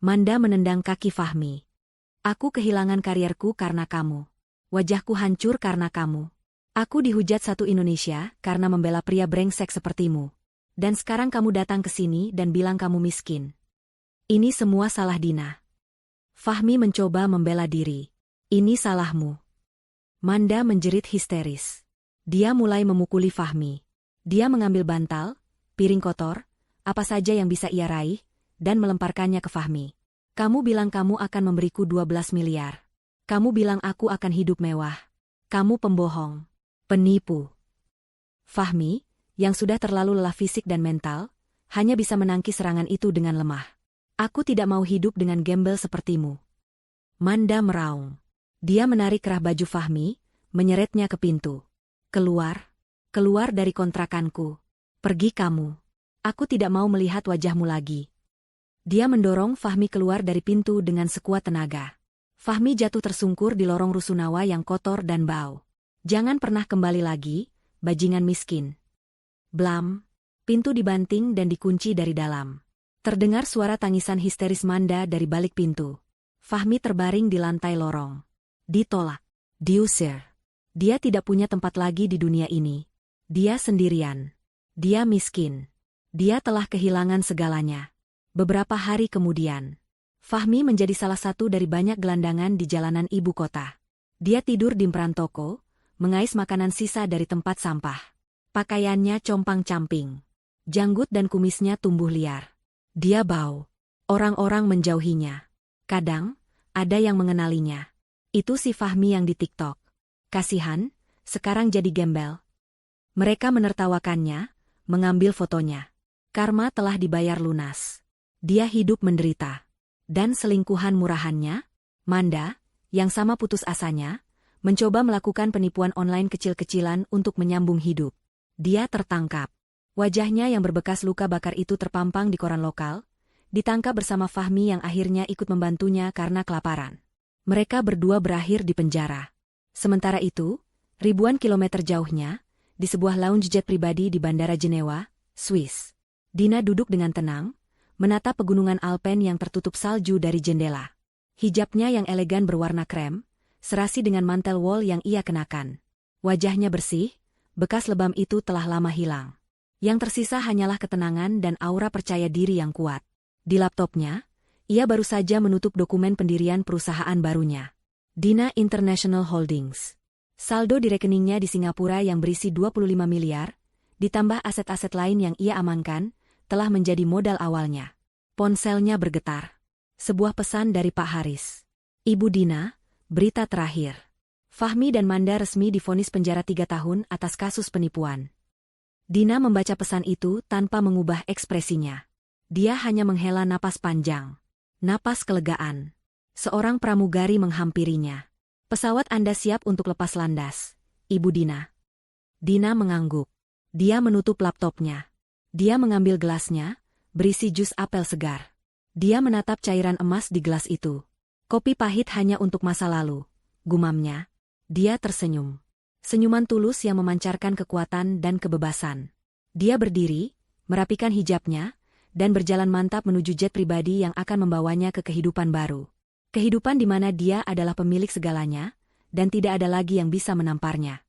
Manda menendang kaki Fahmi. Aku kehilangan karierku karena kamu. Wajahku hancur karena kamu. Aku dihujat satu Indonesia karena membela pria brengsek sepertimu. Dan sekarang kamu datang ke sini dan bilang kamu miskin. Ini semua salah Dina. Fahmi mencoba membela diri. Ini salahmu. Manda menjerit histeris. Dia mulai memukuli Fahmi. Dia mengambil bantal, piring kotor, apa saja yang bisa ia raih, dan melemparkannya ke Fahmi. Kamu bilang kamu akan memberiku 12 miliar. Kamu bilang aku akan hidup mewah. Kamu pembohong. Penipu. Fahmi, yang sudah terlalu lelah fisik dan mental, hanya bisa menangkis serangan itu dengan lemah. Aku tidak mau hidup dengan gembel sepertimu. Manda meraung. Dia menarik kerah baju Fahmi, menyeretnya ke pintu. Keluar. Keluar dari kontrakanku. Pergi kamu. Aku tidak mau melihat wajahmu lagi. Dia mendorong Fahmi keluar dari pintu dengan sekuat tenaga. Fahmi jatuh tersungkur di lorong rusunawa yang kotor dan bau. Jangan pernah kembali lagi, bajingan miskin. Blam. Pintu dibanting dan dikunci dari dalam. Terdengar suara tangisan histeris Manda dari balik pintu. Fahmi terbaring di lantai lorong. Ditolak. Diusir. Dia tidak punya tempat lagi di dunia ini. Dia sendirian. Dia miskin. Dia telah kehilangan segalanya. Beberapa hari kemudian, Fahmi menjadi salah satu dari banyak gelandangan di jalanan ibu kota. Dia tidur di emperan toko, mengais makanan sisa dari tempat sampah. Pakaiannya compang-camping. Janggut dan kumisnya tumbuh liar. Dia bau. Orang-orang menjauhinya. Kadang, ada yang mengenalinya. Itu si Fahmi yang di TikTok. Kasihan, sekarang jadi gembel. Mereka menertawakannya, mengambil fotonya. Karma telah dibayar lunas. Dia hidup menderita. Dan selingkuhan murahannya, Manda, yang sama putus asanya, mencoba melakukan penipuan online kecil-kecilan untuk menyambung hidup. Dia tertangkap. Wajahnya yang berbekas luka bakar itu terpampang di koran lokal, ditangkap bersama Fahmi yang akhirnya ikut membantunya karena kelaparan. Mereka berdua berakhir di penjara. Sementara itu, ribuan kilometer jauhnya, di sebuah lounge jet pribadi di Bandara Jenewa, Swiss. Dina duduk dengan tenang, menatap pegunungan Alpen yang tertutup salju dari jendela. Hijabnya yang elegan berwarna krem, serasi dengan mantel wol yang ia kenakan. Wajahnya bersih, bekas lebam itu telah lama hilang. Yang tersisa hanyalah ketenangan dan aura percaya diri yang kuat. Di laptopnya, ia baru saja menutup dokumen pendirian perusahaan barunya. Dina International Holdings. Saldo di rekeningnya di Singapura yang berisi 25 miliar, ditambah aset-aset lain yang ia amankan, telah menjadi modal awalnya. Ponselnya bergetar. Sebuah pesan dari Pak Haris. Ibu Dina, berita terakhir. Fahmi dan Manda resmi divonis penjara 3 tahun atas kasus penipuan. Dina membaca pesan itu tanpa mengubah ekspresinya. Dia hanya menghela napas panjang. Napas kelegaan. Seorang pramugari menghampirinya. Pesawat Anda siap untuk lepas landas, Ibu Dina. Dina mengangguk. Dia menutup laptopnya. Dia mengambil gelasnya, berisi jus apel segar. Dia menatap cairan emas di gelas itu. Kopi pahit hanya untuk masa lalu, gumamnya. Dia tersenyum. Senyuman tulus yang memancarkan kekuatan dan kebebasan. Dia berdiri, merapikan hijabnya, dan berjalan mantap menuju jet pribadi yang akan membawanya ke kehidupan baru. Kehidupan di mana dia adalah pemilik segalanya, dan tidak ada lagi yang bisa menamparnya.